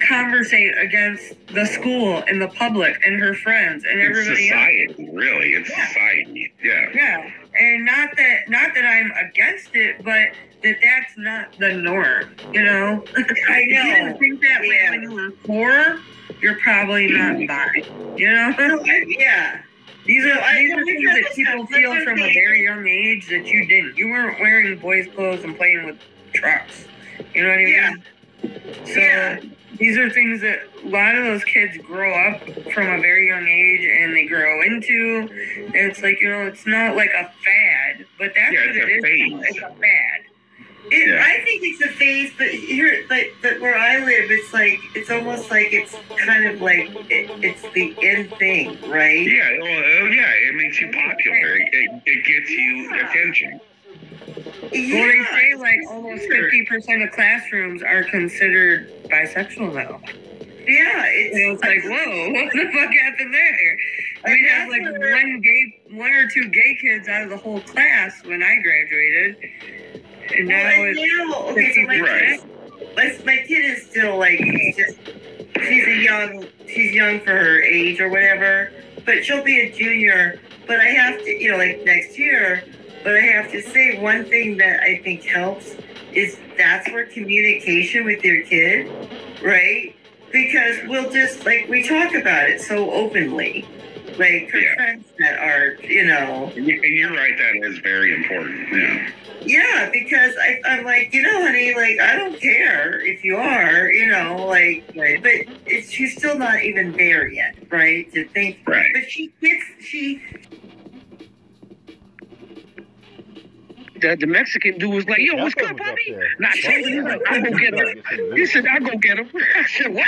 conversate against the school and the public and her friends and everybody else. Really, it's society. Yeah. Yeah, and not that I'm against it, but that's not the norm. You know. I know. If you didn't think that way when you were 4, you're probably not bi. You know. Yeah. These are things that people feel from a very young age that you didn't. You weren't wearing boys' clothes and playing with trucks. You know what I mean? Yeah. So these are things that a lot of those kids grow up from a very young age and they grow into. And it's like, you know, it's not like a fad, but that's what it is. It's a fad. I think it's a phase, but here, but where I live, it's almost like it's kind of like it's the end thing, right? Yeah, it makes you popular. It gets you attention. Well, they say like almost 50% of classrooms are considered bisexual now. Yeah, it's like, whoa, what the fuck happened there? We had like one or two gay kids out of the whole class when I graduated. And now my kid is still like she's young for her age or whatever, but she'll be a junior. But I have to, like next year. But I have to say one thing that I think helps is that's where communication with your kid, right? Because we'll just we talk about it so openly. Like her friends that are, And you're right, that is very important. Yeah. Yeah, because I'm like, honey, I don't care if you are, but she's still not even there yet, right? To think, right? But she. The Mexican dude was like, yo, what's good, Bobby? Not saying he's like, I'll go get him. He said, I'll go get him. I said, what?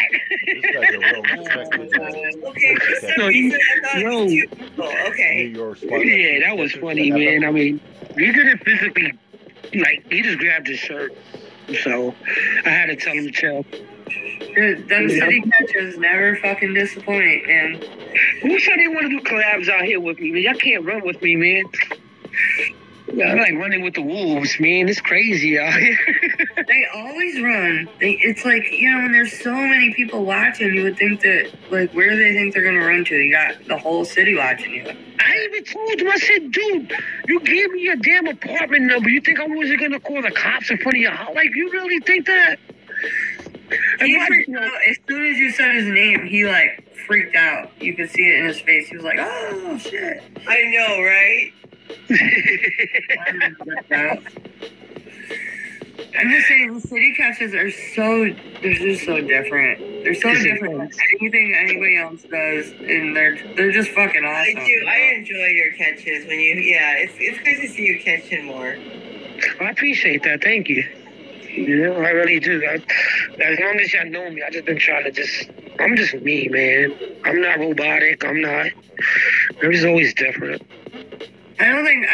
Okay. Yeah, that was funny, man. I mean, he didn't physically, he just grabbed his shirt. So I had to tell him to chill. Them city catchers never fucking disappoint, man. Who said they want to do collabs out here with me, man? Y'all can't run with me, man. Yeah, I'm like running with the wolves, man. It's crazy out here. They always run. It's like, when there's so many people watching, you would think that, where do they think they're going to run to? You got the whole city watching you. I even told him, I said, dude, you gave me your damn apartment number. You think I wasn't going to call the cops in front of your house? You really think that? He freaked out. As soon as you said his name, he, freaked out. You could see it in his face. He was like, oh, shit. I know, right? I'm just saying, the city catches are they're just so different. They're so different than anything anybody else does, and they're just fucking awesome. I enjoy your catches when it's good to see you catching more. I appreciate that. Thank you. I really do. As long as y'all know me, I just been trying to I'm just me, man. I'm not robotic. I'm just always different. I don't think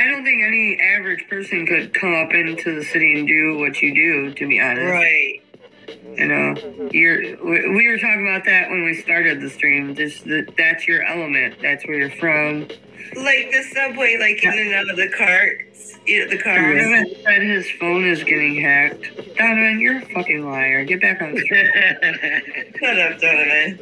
any average person could come up into the city and do what you do, to be honest. Right. We were talking about that when we started the stream. That's your element. That's where you're from. Like the subway, in and out of the carts. The cars. Donovan said his phone is getting hacked. Donovan, you're a fucking liar. Get back on the stream. Shut up, Donovan.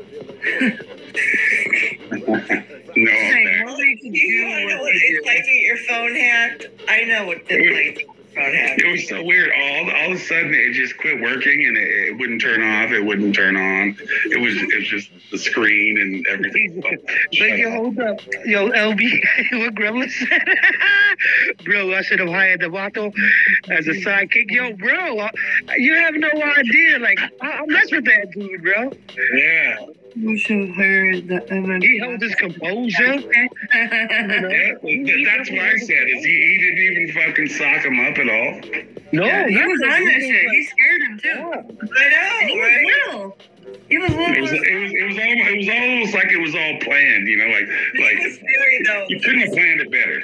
No, nobody can do what you do. Get your phone hacked. I know what it's like. It was so weird. All of a sudden, it just quit working, and it wouldn't turn off. It wouldn't turn on. It was just the screen and everything. Hold up, yo, LB, what Gremlin said? Bro, I should have hired the Vato as a sidekick. Yo, bro, you have no idea. I mess with that dude, bro. Yeah. We should have heard the He held his composure. That's what I said. Is he didn't even fucking sock him up at all. No, Yeah, he was on that nothing. shit. He scared him too. I know, And he was right? little. He was little. It was almost like it was all planned. You know, He was scary though. you couldn't have planned it better.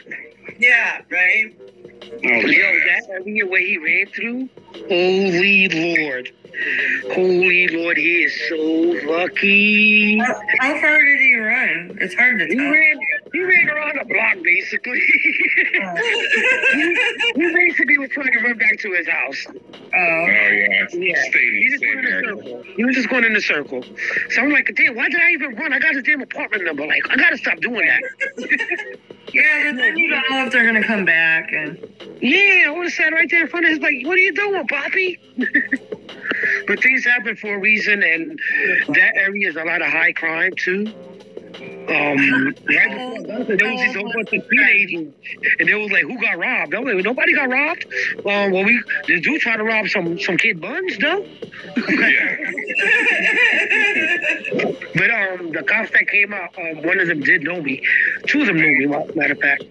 Yeah, right? Oh, Yo, yeah. that area where he ran through, holy Lord. Holy Lord, he is so lucky. How far did he run? It's hard to He tell. ran around the block, basically. he basically was trying to run back to his house. Oh. Oh yeah. Yeah. He just went in a circle. He was just going in a circle. So I'm like, damn, why did I even run? I got his damn apartment number. Like, I gotta stop doing that. Yeah, but then you don't know if they're gonna come back. And Yeah, I would have sat right there in front of his, like, what are you doing, Poppy? But things happen for a reason, and that area is a lot of high crime too. Right before that, there was these whole bunch of teenagers, and they was like, "Who got robbed?" I was like, "Nobody got robbed." The dude tried to rob some kid buns, though. Yeah. But the cops that came out, one of them did know me. Two of them knew me, matter of fact.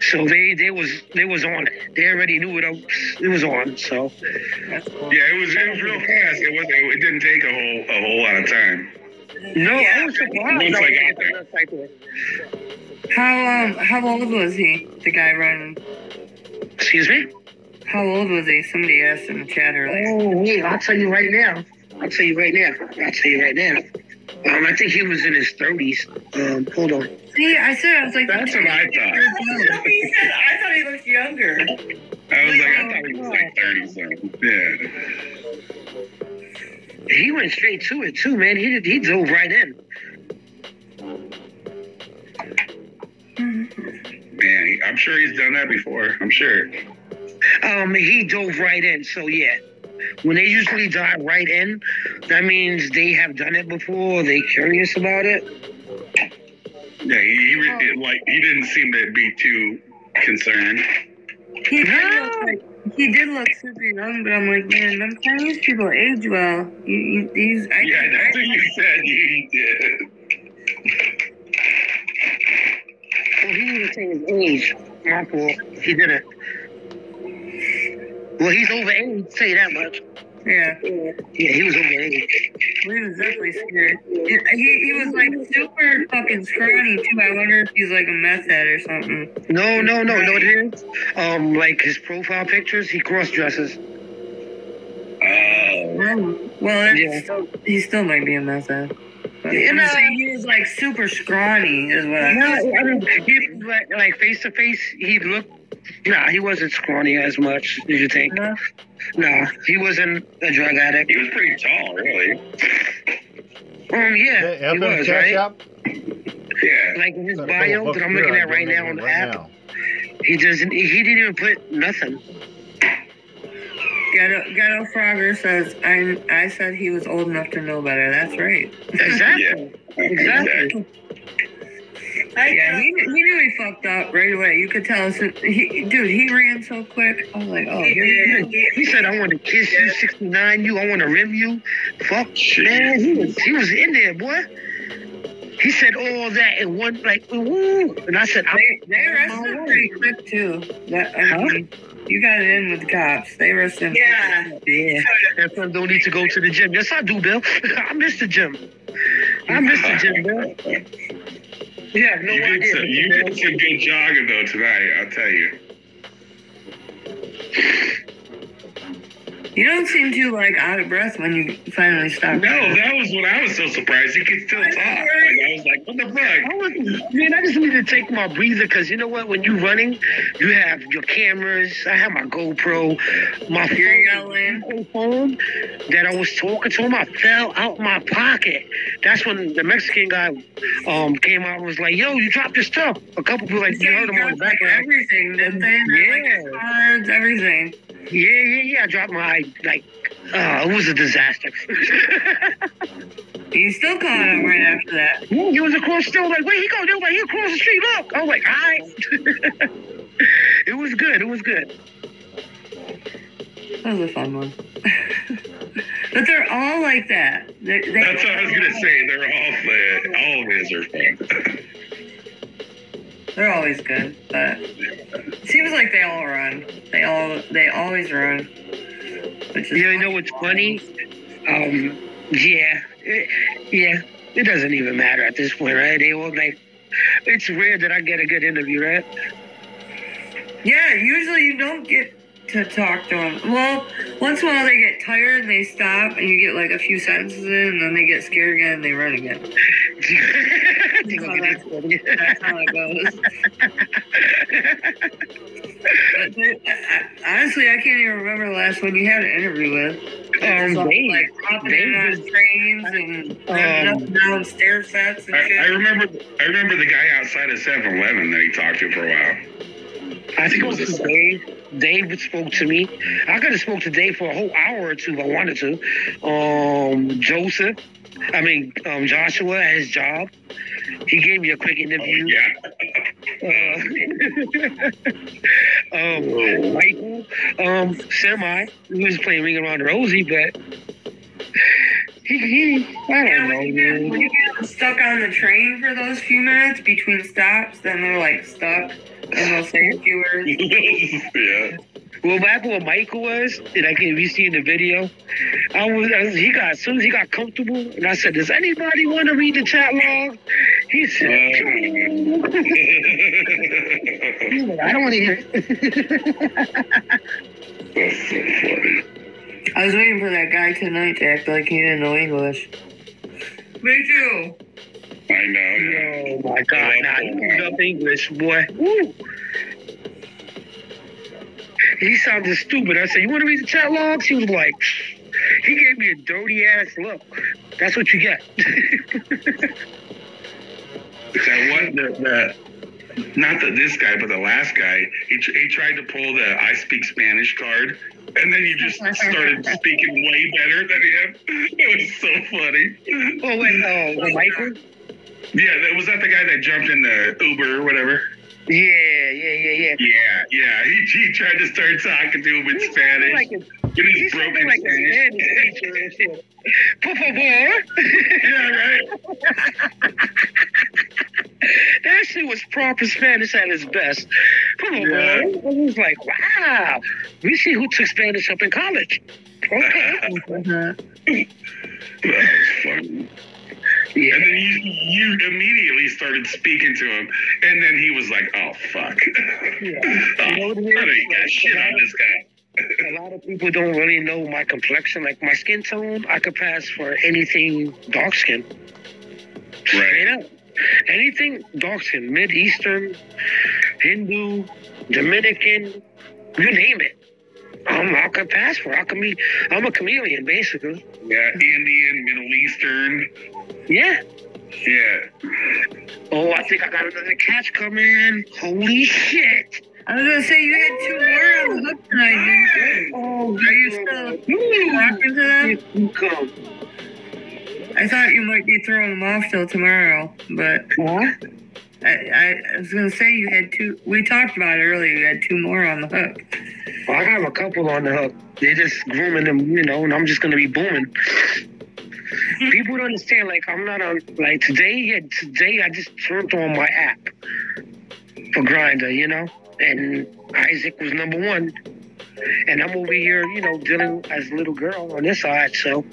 So they was on it. They already knew it was on. So that's cool. Yeah, it was real fast. It didn't take a whole lot of time. no, I was surprised. Once I got there. How old was he? The guy running. Excuse me? How old was he? Somebody asked in the chat earlier. Oh, wait, I'll tell you right now. I think he was in his 30s. Hold on. See, I was like, That's what I thought. He said, I thought he looked younger. I thought he was like 30 something. Yeah. He went straight to it too, man. He dove right in. Man, I'm sure he's done that before. I'm sure. He dove right in. So yeah, when they usually dive right in, that means they have done it before. They curious about it. Yeah, he didn't seem to be too concerned. He did look super young, but I'm like, man, them Chinese people age well. That's what you said. He did. Well, he didn't say his age. My fault. He didn't. Well, he's over age. Say that much. Yeah. Yeah, he was over age. He was definitely scared. He was like super fucking scrawny too. I wonder if he's like a meth head or something. No, it is. Like his profile pictures, he cross dresses. Well, Yeah. he still might be a meth head. But You I'm know- saying he was like super scrawny, is what I No, I mean, like face to face, he looked. Nah, he wasn't scrawny as much as you think. Huh? Nah, he wasn't a drug addict. He was pretty tall, really. Yeah, he was, right? Yeah. Like in his bio that I'm looking at right now on the app, he didn't even put nothing. Ghetto Frogger says, I said he was old enough to know better. That's right. Exactly. Yeah. Exactly. Yeah, he knew he fucked up right away. You could tell. He ran so quick. I was like, oh, here he is. He said, I want to kiss you, 69 you, I want to rim you. Fuck, man, he was in there, boy. He said all that in one, like, woo. And I said, They arrested him pretty quick, too. Mean, you got it in with the cops. They arrested him. Yeah. That son don't need to go to the gym. Yes, I do, Bill. I miss the gym. Bill. Yeah, no idea. You did some good jogging, though, tonight, I'll tell you. You don't seem too, out of breath when you finally stop. No, that was what I was so surprised. He could still talk. I was like, what the fuck? I just need to take my breather because you know what? When you're running, you have your cameras. I have my GoPro, my phone that I was talking to him. I fell out my pocket. That's when the Mexican guy came out and was like, yo, you dropped your stuff. A couple people you heard him on the background. Everything, didn't they? Yeah. Cards, everything. Yeah. I dropped my, it was a disaster. You still caught him right after that. Yeah, he was across still where he go? They were like, he across the street, look. I was like, all right. It was good. That was a fun one. But they're all like that. That's what I was gonna say. They're all of his are fun. They're always good, but it seems like they all run. They always run. Which is You know what's funny? It doesn't even matter at this point, right? They all like. It's rare that I get a good interview, right? Yeah, usually you don't get to talk to them. Well, once in a while they get tired and they stop, and you get like a few sentences in, and then they get scared again and they run again. That's how it goes. Honestly, I can't even remember the last one you had an interview with. Like hopping in on trains and running up and down stair sets and shit. I remember the guy outside of 7-Eleven that he talked to for a while. I think it was Dave. Dave spoke to me. I could have spoke to Dave for a whole hour or two if I wanted to. Joshua at his job. He gave me a quick interview. Michael, Semi, he was playing Ring Around the Rosie, but I don't know. When you get stuck on the train for those few minutes between stops, then they're like stuck and they'll say a few words. Yeah. Well, back when Michael was, and if you see in the video, as soon as he got comfortable, and I said, "Does anybody want to read the chat log?" He said, "I don't want to hear it." That's so funny. I was waiting for that guy tonight to act like he didn't know English. Me too. I know. Yeah. Oh my God! Nah, he moved up English, boy. Woo. He sounded stupid. I said, "You want to read the chat logs?" He was like, he gave me a dirty ass look. That's what you get. Not this guy, but the last guy, he tried to pull the I speak Spanish card, and then you just started speaking way better than him. It was so funny. Oh, wait, Michael? Yeah, was that the guy that jumped in the Uber or whatever? Yeah. Yeah. He tried to start talking to him in Spanish. In his broken Spanish. Por favor. Yeah, right. That shit was proper Spanish at its best. Por favor. Yeah. I was like, wow. We see who took Spanish up in college. Okay. That was funny. Yeah. And then you immediately started speaking to him, and then he was like, "Oh fuck, I don't got shit on this guy." A lot of people don't really know my complexion, like my skin tone. I could pass for anything dark skin. Straight up, anything dark skin, Mid Eastern, Hindu, Dominican, you name it. I could pass for. I'm a chameleon, basically. Yeah, Indian, Middle Eastern. Yeah. Yeah. Oh, I think I got another catch coming in. Holy shit. I was gonna say you had 2 more on the hook tonight, didn't you? Oh, are you still talking to them? Come. I thought you might be throwing them off till tomorrow, but what? I was gonna say you had 2. We talked about it earlier. You had 2 more on the hook. Well, I have a couple on the hook. They're just grooming them, and I'm just gonna be booming. People don't understand. Like I'm not on. Like today I just turned on my app for Grindr, and Isaac was number 1, and I'm over here, dealing as a little girl on this side. So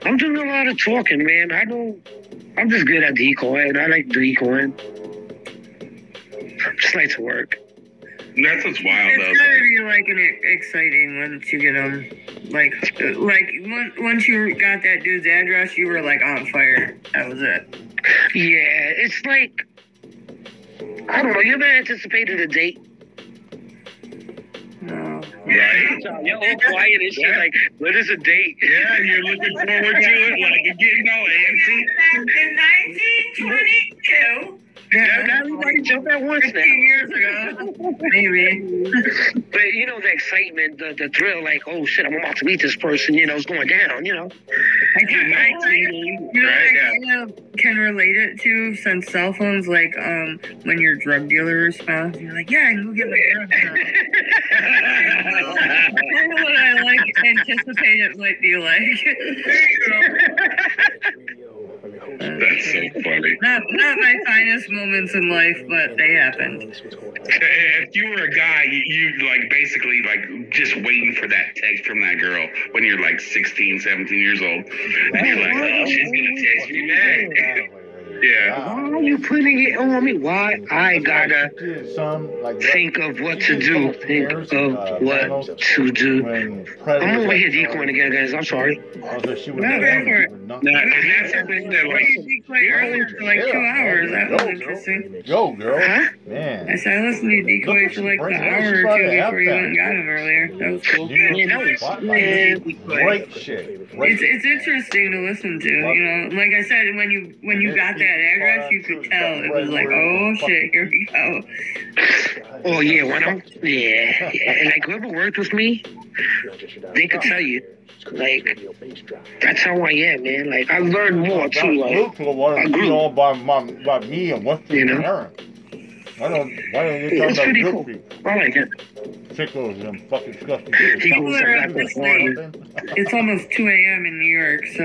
I'm doing a lot of talking, man. I know I'm just good at decoying. I like decoying. Just like to work. That's what's wild, though. It's gotta be like exciting once you get them. Like once you got that dude's address, you were like on fire. That was it. Yeah, it's like I don't know. You ever anticipated a date? No. Right. You're all quiet and shit. Like, what is a date? Yeah, you're looking forward to it. Like you're getting all antsy. In 1922. Yeah, everybody jumped at once now. 15 years ago, maybe. But the excitement, the thrill, like, oh shit, I'm about to meet this person. It's going down. I kind of can relate it to since cell phones, like when your drug dealer responds, you're like, yeah, I can go get my drugs now. That's what I like anticipate it might be like. That's so funny. Not my finest moments in life, but they happened. If you were a guy, you like basically like just waiting for that text from that girl when you're like 16, 17 years old. And you're like, oh, she's gonna text me back. Yeah. Why are you putting it on me? Why I gotta think of what to do? Think of what to do. I'm over here decoying again, guys. I'm sorry. No, go for it. No, and that's the thing that like. Decoy earlier for like 2 hours. That was interesting. Yo, girl. Huh? Man. I said I listened to you decoy for like an hour or two before you went and got him earlier. That was cool. Yeah, that was Great shit. It's interesting to listen to. You know, like I said, when you got that address, you could tell it was like, oh shit, here we go. Oh yeah, and like whoever worked with me, they could tell you. Like that's how I am, man. Like I learned more too. Like I grew all by me and what's the parent. Why don't you talk about pretty good cool. people? I like it. Tickles and fucking disgusting. It's almost 2 a.m. in New York, so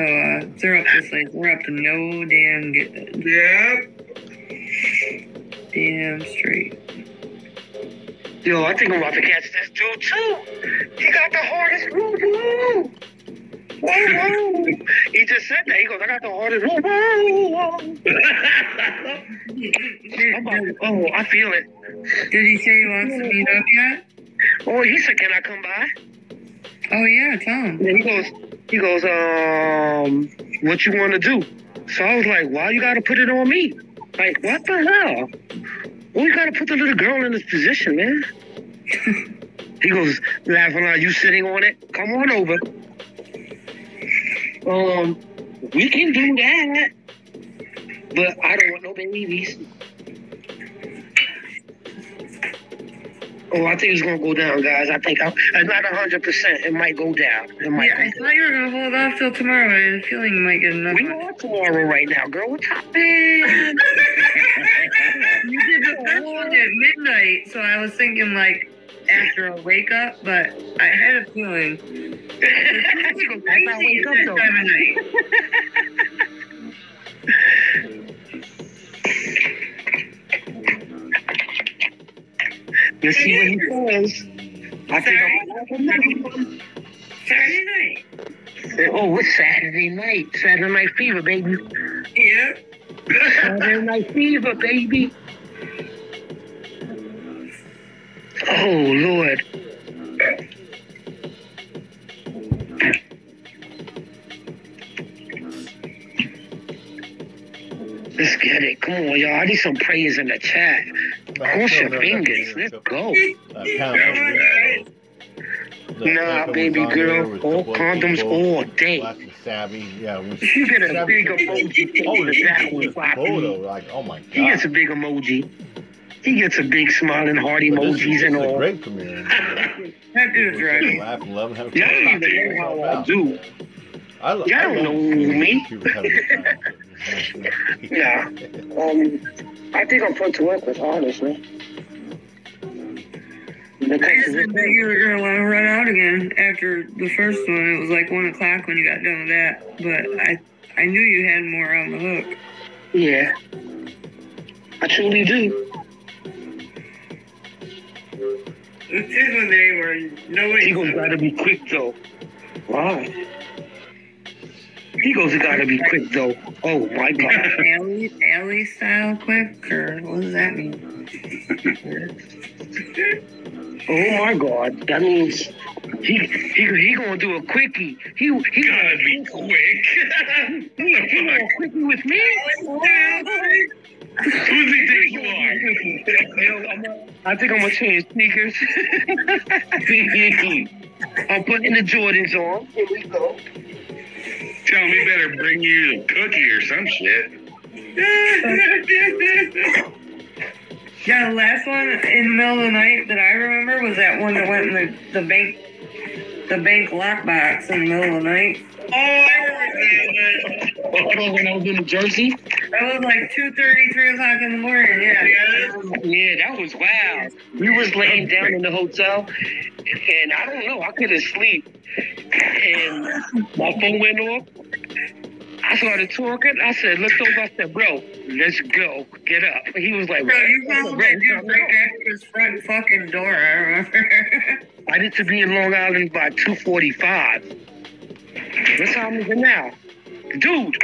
they're up this late. We're up to no damn good. Yep. Damn straight. Yo, I think I'm about to catch this dude too. He got the hardest woo-woo. Woo-woo. He just said that. He goes, I got the hardest woo-woo. Oh, I feel it. Did he say he wants to meet up yet? Oh, he said, can I come by? Oh yeah, tell him. And he goes, what you want to do? So I was like, why you got to put it on me? Like, what the hell? Well, you got to put the little girl in this position, man. He goes, laughing like, you sitting on it? Come on over. We can do that. But I don't want no babies. Oh, I think it's going to go down, guys. I think it's not 100%. It might go down. I thought you were going to hold off till tomorrow. I had a feeling you might get another one. We are tomorrow right now, girl. What's happening? You did the first one at midnight, so I was thinking, like, after a wake up, but I had a feeling. That's not wake up, though. Time of night. Let's see what he says. I think Saturday night. Oh, it's Saturday night. Saturday Night Fever, baby. Yeah. Saturday Night Fever, baby. Oh, Lord. Let's get it. Come on, y'all. I need some praise in the chat. Cross your fingers. Let's go. Nah, baby girl. All condoms all day. You get a big emoji. Oh my God. He gets a big emoji. He gets a big smiling heart emojis and all. Great premiere. That dude's right. Y'all don't even know how I do. Y'all don't know me. Nah. I think I'm put to work with, honestly. I just didn't think you were going to want to run out again after the first one. It was like 1 o'clock when you got done with that. But I knew you had more on the hook. Yeah. I truly do. This is when they were nobody. He goes, gotta be quick though. Why? He goes, it gotta be quick though. Oh my God. Alley style quick, or what does that mean? Oh my God. That means he gonna do a quickie. He gotta be quick. He gonna quickie with me? Who does he think you are? I think I'm gonna change sneakers. I'm putting the Jordans on. Here we go. Tell me better bring you a cookie or some shit. Yeah, the last one in the middle of the night that I remember was that one that went in the bank lockbox in the middle of the night. Oh, when I was in New Jersey, That was like 2:30, 3 o'clock in the morning. Yeah. Yeah, that was wild. We was laying down in the hotel, and I don't know, I couldn't sleep. And my phone went off. I started talking. I said, looked over. I said, bro, let's go. Get up. And he was like, bro, you followed that dude right back to his front fucking door, I remember. I need to be in Long Island by 2:45. What time is it now? Dude,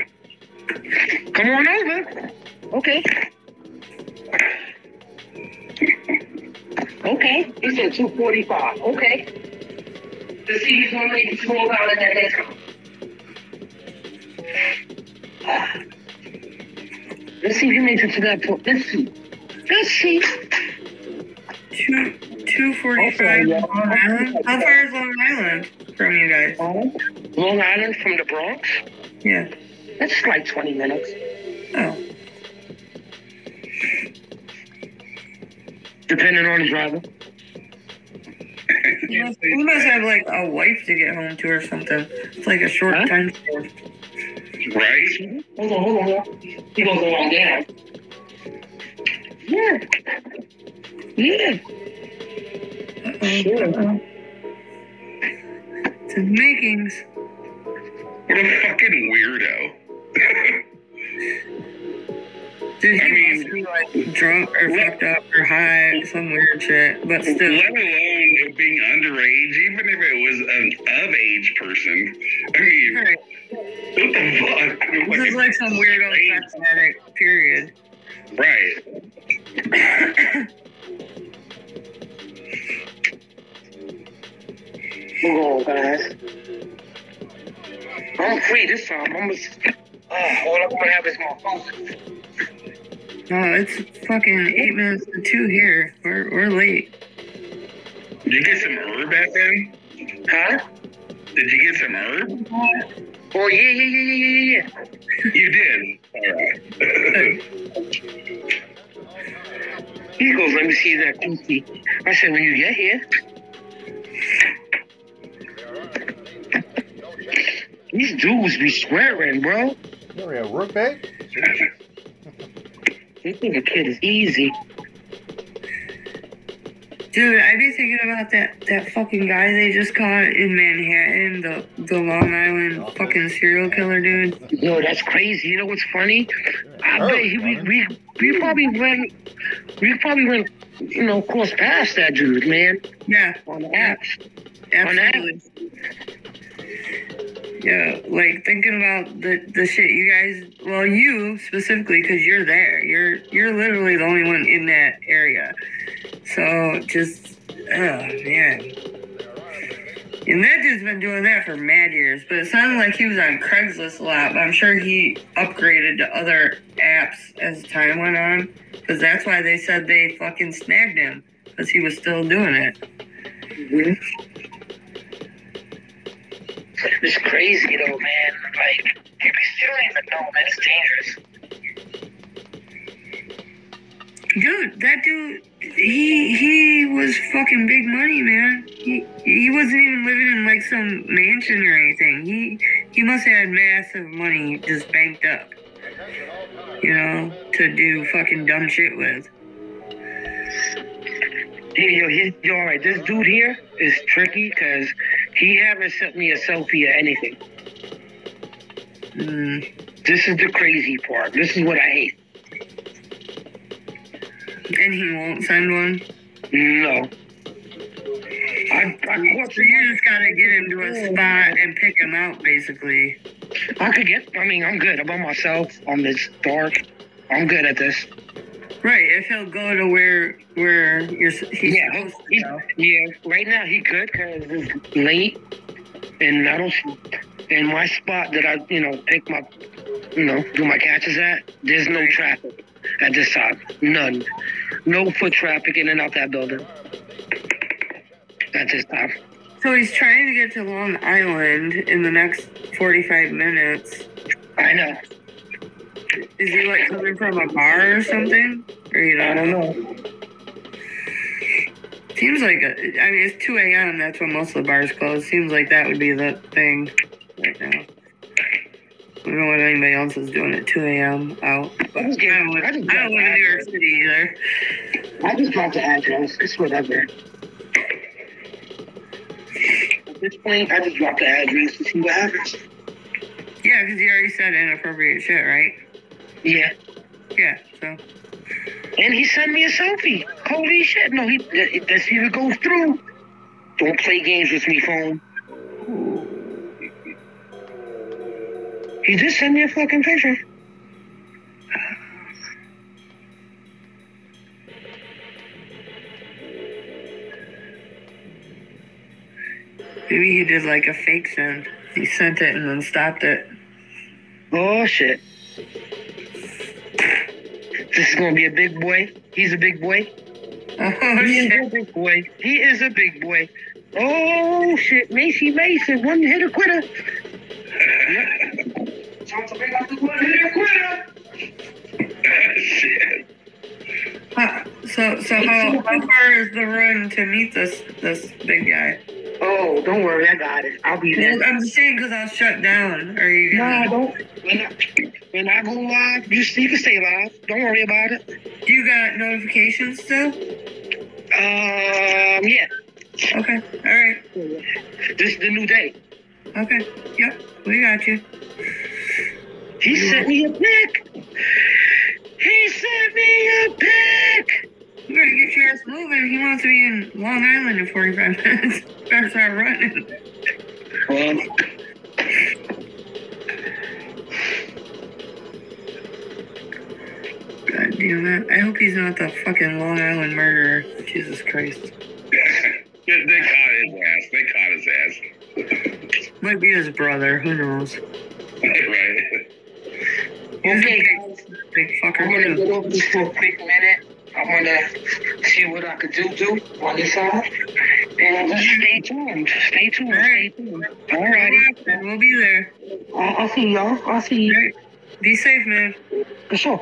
come on over. Okay. Okay. He said 2:45. Okay. Let's see if he's going to make it to Long Island that day. Let's see if he makes it to that point. Let's see. 2:45 Long Island? How far is Long Island from you guys? Long Island from the Bronx? Yeah. That's like 20 minutes. Oh. Depending on the driver. You must have like a wife to get home to or something. It's like a short time shift. Right? Hold on. He goes along down. Yeah. Uh-oh. The makings. What a fucking weirdo. Dude, he must be like drunk or fucked up or high, some weird shit. But still. Let alone it being underage, even if it was an of-age person. I mean, Right. what the fuck? This is like some weirdo sex addict, period. Right. Hold on, guys. I'm free this time. All I'm gonna have is my phone. Oh, it's fucking 8 minutes to 2 here. We're late. Did you get some herb back then? Huh? Did you get some herb? Oh, yeah. You did? Alright. He goes, let me see that cookie. I said, when you get here. These dudes be swearing, bro. You're a work bag? They think a kid is easy. Dude, I be thinking about that fucking guy they just caught in Manhattan, the Long Island fucking serial killer dude. Yo, that's crazy. You know what's funny? I bet we probably went, cross past that dude, man. Yeah. On the apps. Absolutely. Yeah, like thinking about the shit you guys, well, you specifically, because you're there. You're literally the only one in that area. So just, man. And that dude's been doing that for mad years, but it sounded like he was on Craigslist a lot, but I'm sure he upgraded to other apps as time went on, because that's why they said they fucking snagged him, because he was still doing it. Mm-hmm. It's crazy though, man. Like, you don't even know, man. It's dangerous. Dude, that dude, he was fucking big money, man. He wasn't even living in like some mansion or anything. He must have had massive money just banked up, you know, to do fucking dumb shit with. Yo, alright, this dude here is tricky because he haven't sent me a selfie or anything. This is the crazy part. This is what I hate. And he won't send one? No. So you just gotta get him to a spot and pick him out, basically. I'm good. I'm by myself. It's dark. I'm good at this. Right, if he'll go to where he's supposed to go. Yeah, right now he could because it's late, and I don't. In my spot that I, pick my, do my catches at, there's no traffic at this time. None. No foot traffic in and out that building at this time. So he's trying to get to Long Island in the next 45 minutes. I know. Is he like coming from a bar or something? Or you don't know? Seems like, it's 2 a.m. That's when most of the bars close. Seems like that would be the thing right now. I don't know what anybody else is doing at 2 a.m. out. But I don't live in New York City either. I just dropped the address. It's whatever. At this point, I just dropped the address to see what happens. Yeah, because you already said inappropriate shit, right? Yeah. Yeah, so. And he sent me a selfie. Holy shit. No, let's see if it goes through. Don't play games with me, phone. He just sent me a fucking picture. Maybe he did like a fake send. He sent it and then stopped it. Oh, shit. This is going to be a big boy. He's a big boy. Oh, He shit. is a big boy. He is a big boy. Oh, shit. Mason, one hitter quitter. Sounds like I got one hitter quitter. Shit. So how far is the run to meet this big guy? Oh, don't worry. I got it. I'll be there. Well, I'm just saying because I'll shut down. Are you Nah, gonna... When I go live, you can stay live. Don't worry about it. Do you got notifications still? Yeah. Okay. All right. This is the new day. Okay. Yep. We got you. He sent me a pic. He sent me a pic. You better get your ass moving. He wants to be in Long Island in 45 minutes. Better start running. Well, God damn it. I hope he's not the fucking Long Island murderer. Jesus Christ. They caught his ass. Might be his brother. Who knows? Right. okay, guys. Big fucker. I'm gonna get over this for a quick minute. I'm gonna see what I could do on this side. And just stay tuned. Stay tuned. All right. Stay tuned. Alrighty. We'll be there. I'll see y'all. I'll see you. All right. Be safe, man. For sure.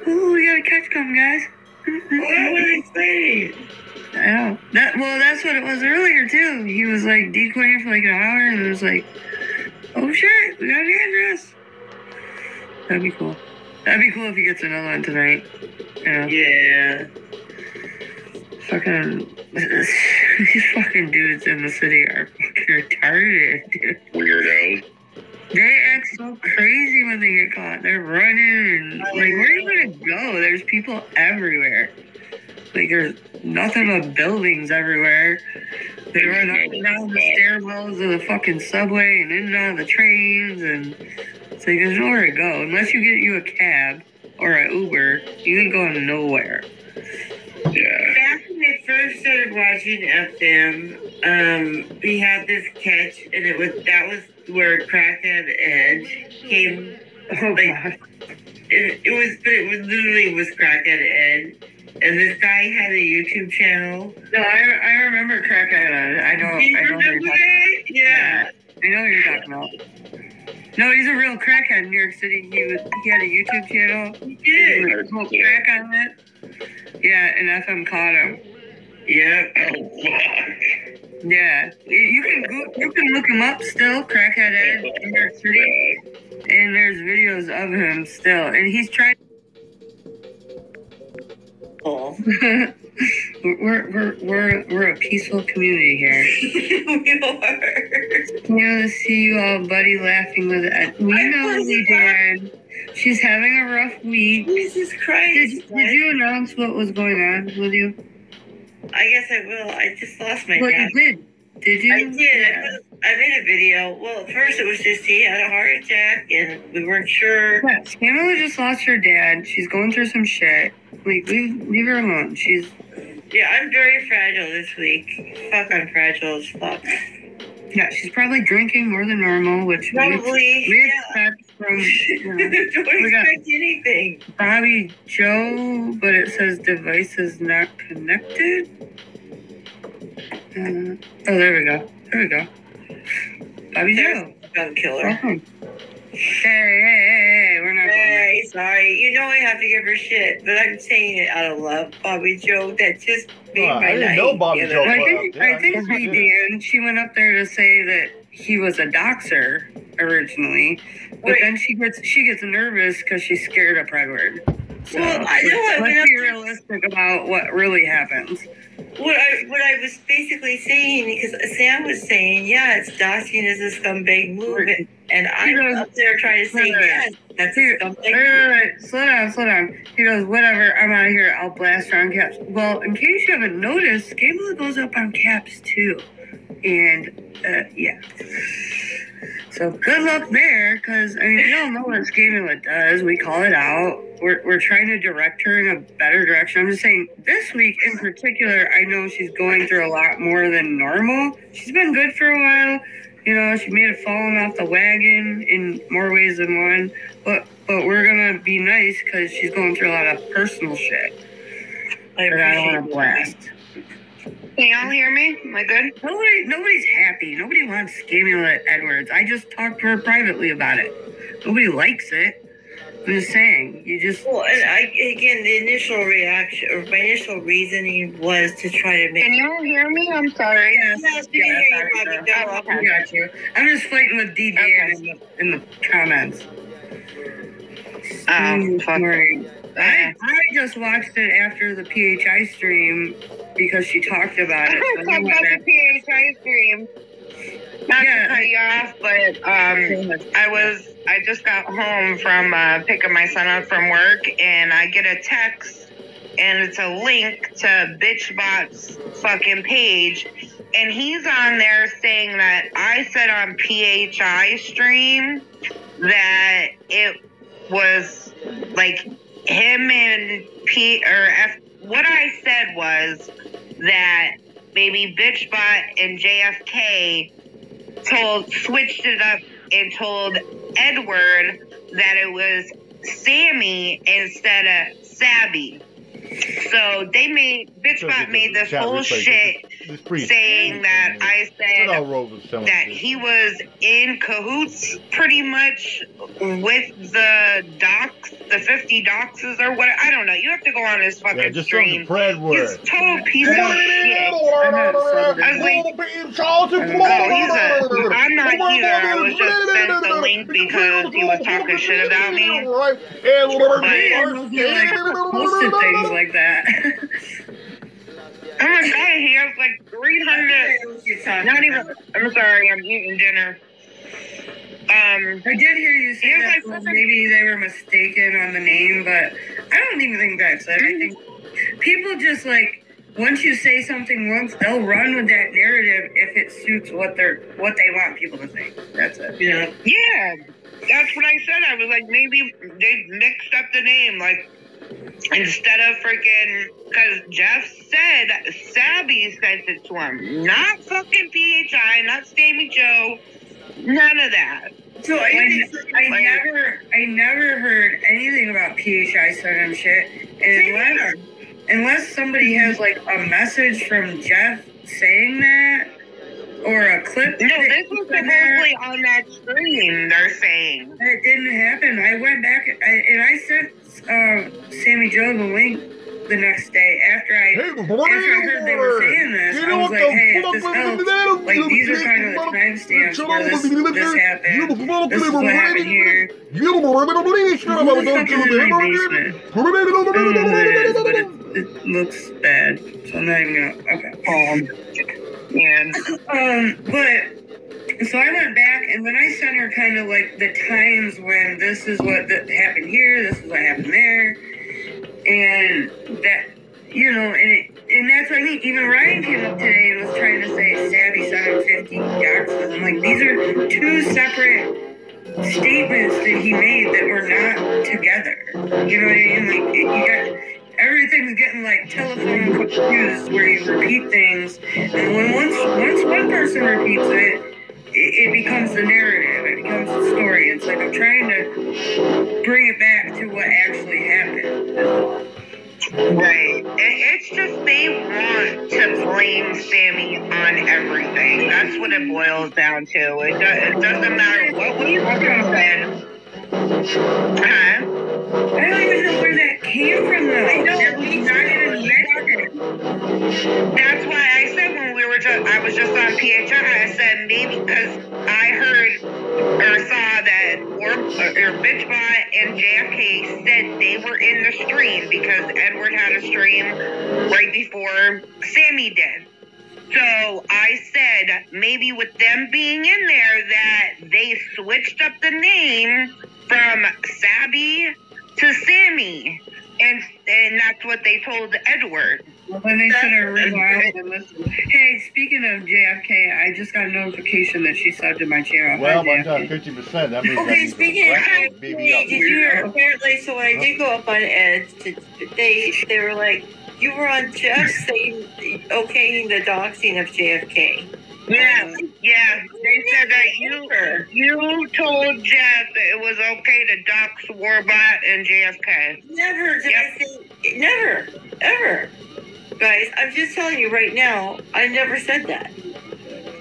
Ooh, we got a catch coming, guys. What would I say? I know. That's what it was earlier, too. He was, like, decoying for, like, an hour, and it was like, oh, shit, we got an address. That'd be cool. That'd be cool if he gets another one tonight. Yeah. Fucking... These fucking dudes in the city are fucking retarded, dude. Weirdos. They act so crazy when they get caught. They're running and, like, where are you gonna go? There's people everywhere. Like, there's nothing but buildings everywhere. They run up and down the stairwells of the fucking subway and in and out of the trains, and it's like, there's nowhere to go. Unless you get you a cab or an Uber, you ain't going nowhere. Yeah. Back when I first started watching FM, we had this catch, and that was where Crackhead Ed came. Oh, God. It was literally Crackhead Ed, and this guy had a YouTube channel. No, I remember Crackhead. I know who you're talking about. Yeah. I know who you're talking about. No, he's a real crackhead in New York City. He had a YouTube channel. He did. He would smoke crack on it. Yeah, and FM caught him. Yep. Oh, fuck. Yeah, you can look him up still, Crackhead Ed in New York City, and there's videos of him still, and he's trying. Oh. we're a peaceful community here. We are. You know, to see you all, buddy, laughing with it. We know we did. She's having a rough week. Jesus Christ. Did you announce what was going on with you? I guess I will. I just lost my What dad. you did? Did you? I did. Yeah. I made a video. Well, at first it was just he had a heart attack and we weren't sure. Yes, Pamela just lost her dad. She's going through some shit. Leave her alone. She's... Yeah, I'm very fragile this week. Fuck, I'm fragile as fuck. Yeah, she's probably drinking more than normal, which Probably. we expect from... Don't we got expect anything. Bobby Joe, but it says device is not connected. Oh, there we go. There we go. Bobby Joe. Gun killer. Welcome. Hey, we're not Hey, sorry. You know I have to give her shit, but I'm saying it out of love. Bobby Joe, that just made my I didn't night. know Bobby Joe. I think we did. She went up there to say that he was a doxer originally, but then she gets nervous because she's scared of Predward. So Well, I know let's be realistic about what really happens. What I was basically saying, because Sam was saying, yeah, it's doxing is a scumbag move, and I'm up there trying to say, yes, that's a scumbag move. Right, slow down. He goes, whatever, I'm out of here, I'll blast her on caps. Well, in case you haven't noticed, Scamula goes up on caps too. And, yeah. So good luck there, because, I mean, we all know what Scamula does. We call it out. We're trying to direct her in a better direction. I'm just saying, this week in particular, I know she's going through a lot more than normal. She's been good for a while. You know, she may have fallen off the wagon in more ways than one. But we're going to be nice, because she's going through a lot of personal shit. I don't want to blast. Can y'all hear me? Am I good? Nobody's happy. Nobody wants Scamula Edwards. I just talked to her privately about it. Nobody likes it. I'm just saying. You just... Well, and again, the initial reaction, or my initial reasoning was to try to make... Can y'all hear me? I'm sorry. Yes, I got you. I'm just fighting with DJ in the comments. Fuck. I just watched it after the PHI stream because she talked about it. I talked about the PHI stream. Not to cut you off, but I just got home from picking my son up from work, and I get a text, and it's a link to BitchBot's fucking page, and he's on there saying that I said on PHI stream that it was like him and what I said was that maybe BitchBot and JFK switched it up and told Edward that it was Sammy instead of Sabby. So BitchBot made this whole shit saying that I said that he was in cahoots pretty much with the docs, the 50 doxes or what. I don't know. You have to go on his fucking stream. He's a total piece of shit. I was like, I'm not either. I was just sent the link because he was talking shit about me. Posted things like that. Oh my god, he has like 300. Not even. I'm sorry, I'm eating dinner. I did hear you say that like, maybe they were mistaken on the name, but I don't even think that's it. I think people just like once you say something once, they'll run with that narrative if it suits what they want people to think. That's it. Yeah. Yeah, that's what I said. I was like, maybe they mixed up the name, like. Instead of freaking, because Jeff said Sabby sent it to him, not fucking PHI, not Sammy Joe, none of that. So I never heard anything about PHI sending shit, and unless somebody has like a message from Jeff saying that or a clip. No, this was supposedly on that stream. They're saying it didn't happen. I went back and I sent Sammy Joe the link the next day after I heard they were saying this. I was like, hey, if this helps, like these are kind of the timestamps where this happened. This is what happened here. Who the fuck is in my basement? I don't know what it is, but it looks bad. So I'm not even gonna. Okay. But so I went back and then I sent her kind of like the times when this is what happened here, this is what happened there, and that, you know, and that's what I mean. Even Ryan came up today and was trying to say Savvy 750 doxes. I'm like, these are two separate statements that he made that were not together. You know what I mean? Like you got. Everything's getting like telephone confused where you repeat things, and when once one person repeats it, it becomes the narrative, it becomes the story. It's like I'm trying to bring it back to what actually happened. Right. It's just they want to blame Sammy on everything. That's what it boils down to. It doesn't matter what we said. I don't even know where that came from, though. I know, he's not even mentioned. That's why I said when we were I was just on PHI, I said maybe because I heard or saw that BitchBot and JFK said they were in the stream because Edward had a stream right before Sammy did. So I said maybe with them being in there that they switched up the name from Sabby to Sammy. And that's what they told Edward. When they should have rewound and listened. Hey, speaking of JFK, I just got a notification that she subbed to my channel. Well, Hi, I'm done JFK. 50%. That means Okay, speaking of baby up. did you hear, apparently, so when I did go up on Ed's, they were like, you were on Jeff saying, okaying the doxing of JFK. Yeah, they said that you told Jeff that it was okay to dox Warbot and JFK. Never did I say, never, ever. Guys, I'm just telling you right now, I never said that.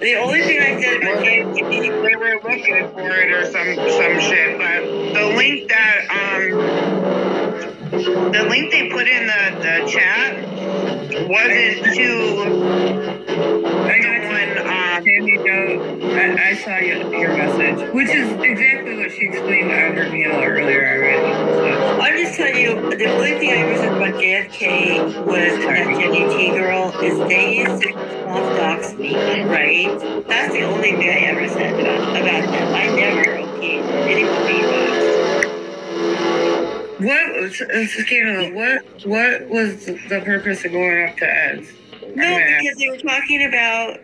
The only thing I said about JFK, they were looking for it or some shit, but the link that they put in the chat wasn't to I saw your message, which is exactly what she explained on her panel earlier already. So. I'm just telling you, the only thing I ever said about JFK was that Jenny T girl is they used to soft dox me, right? That's the only thing I ever said about them. I never okayed anyone being doxed. What was the purpose of going up to Ed's? No, because they were talking about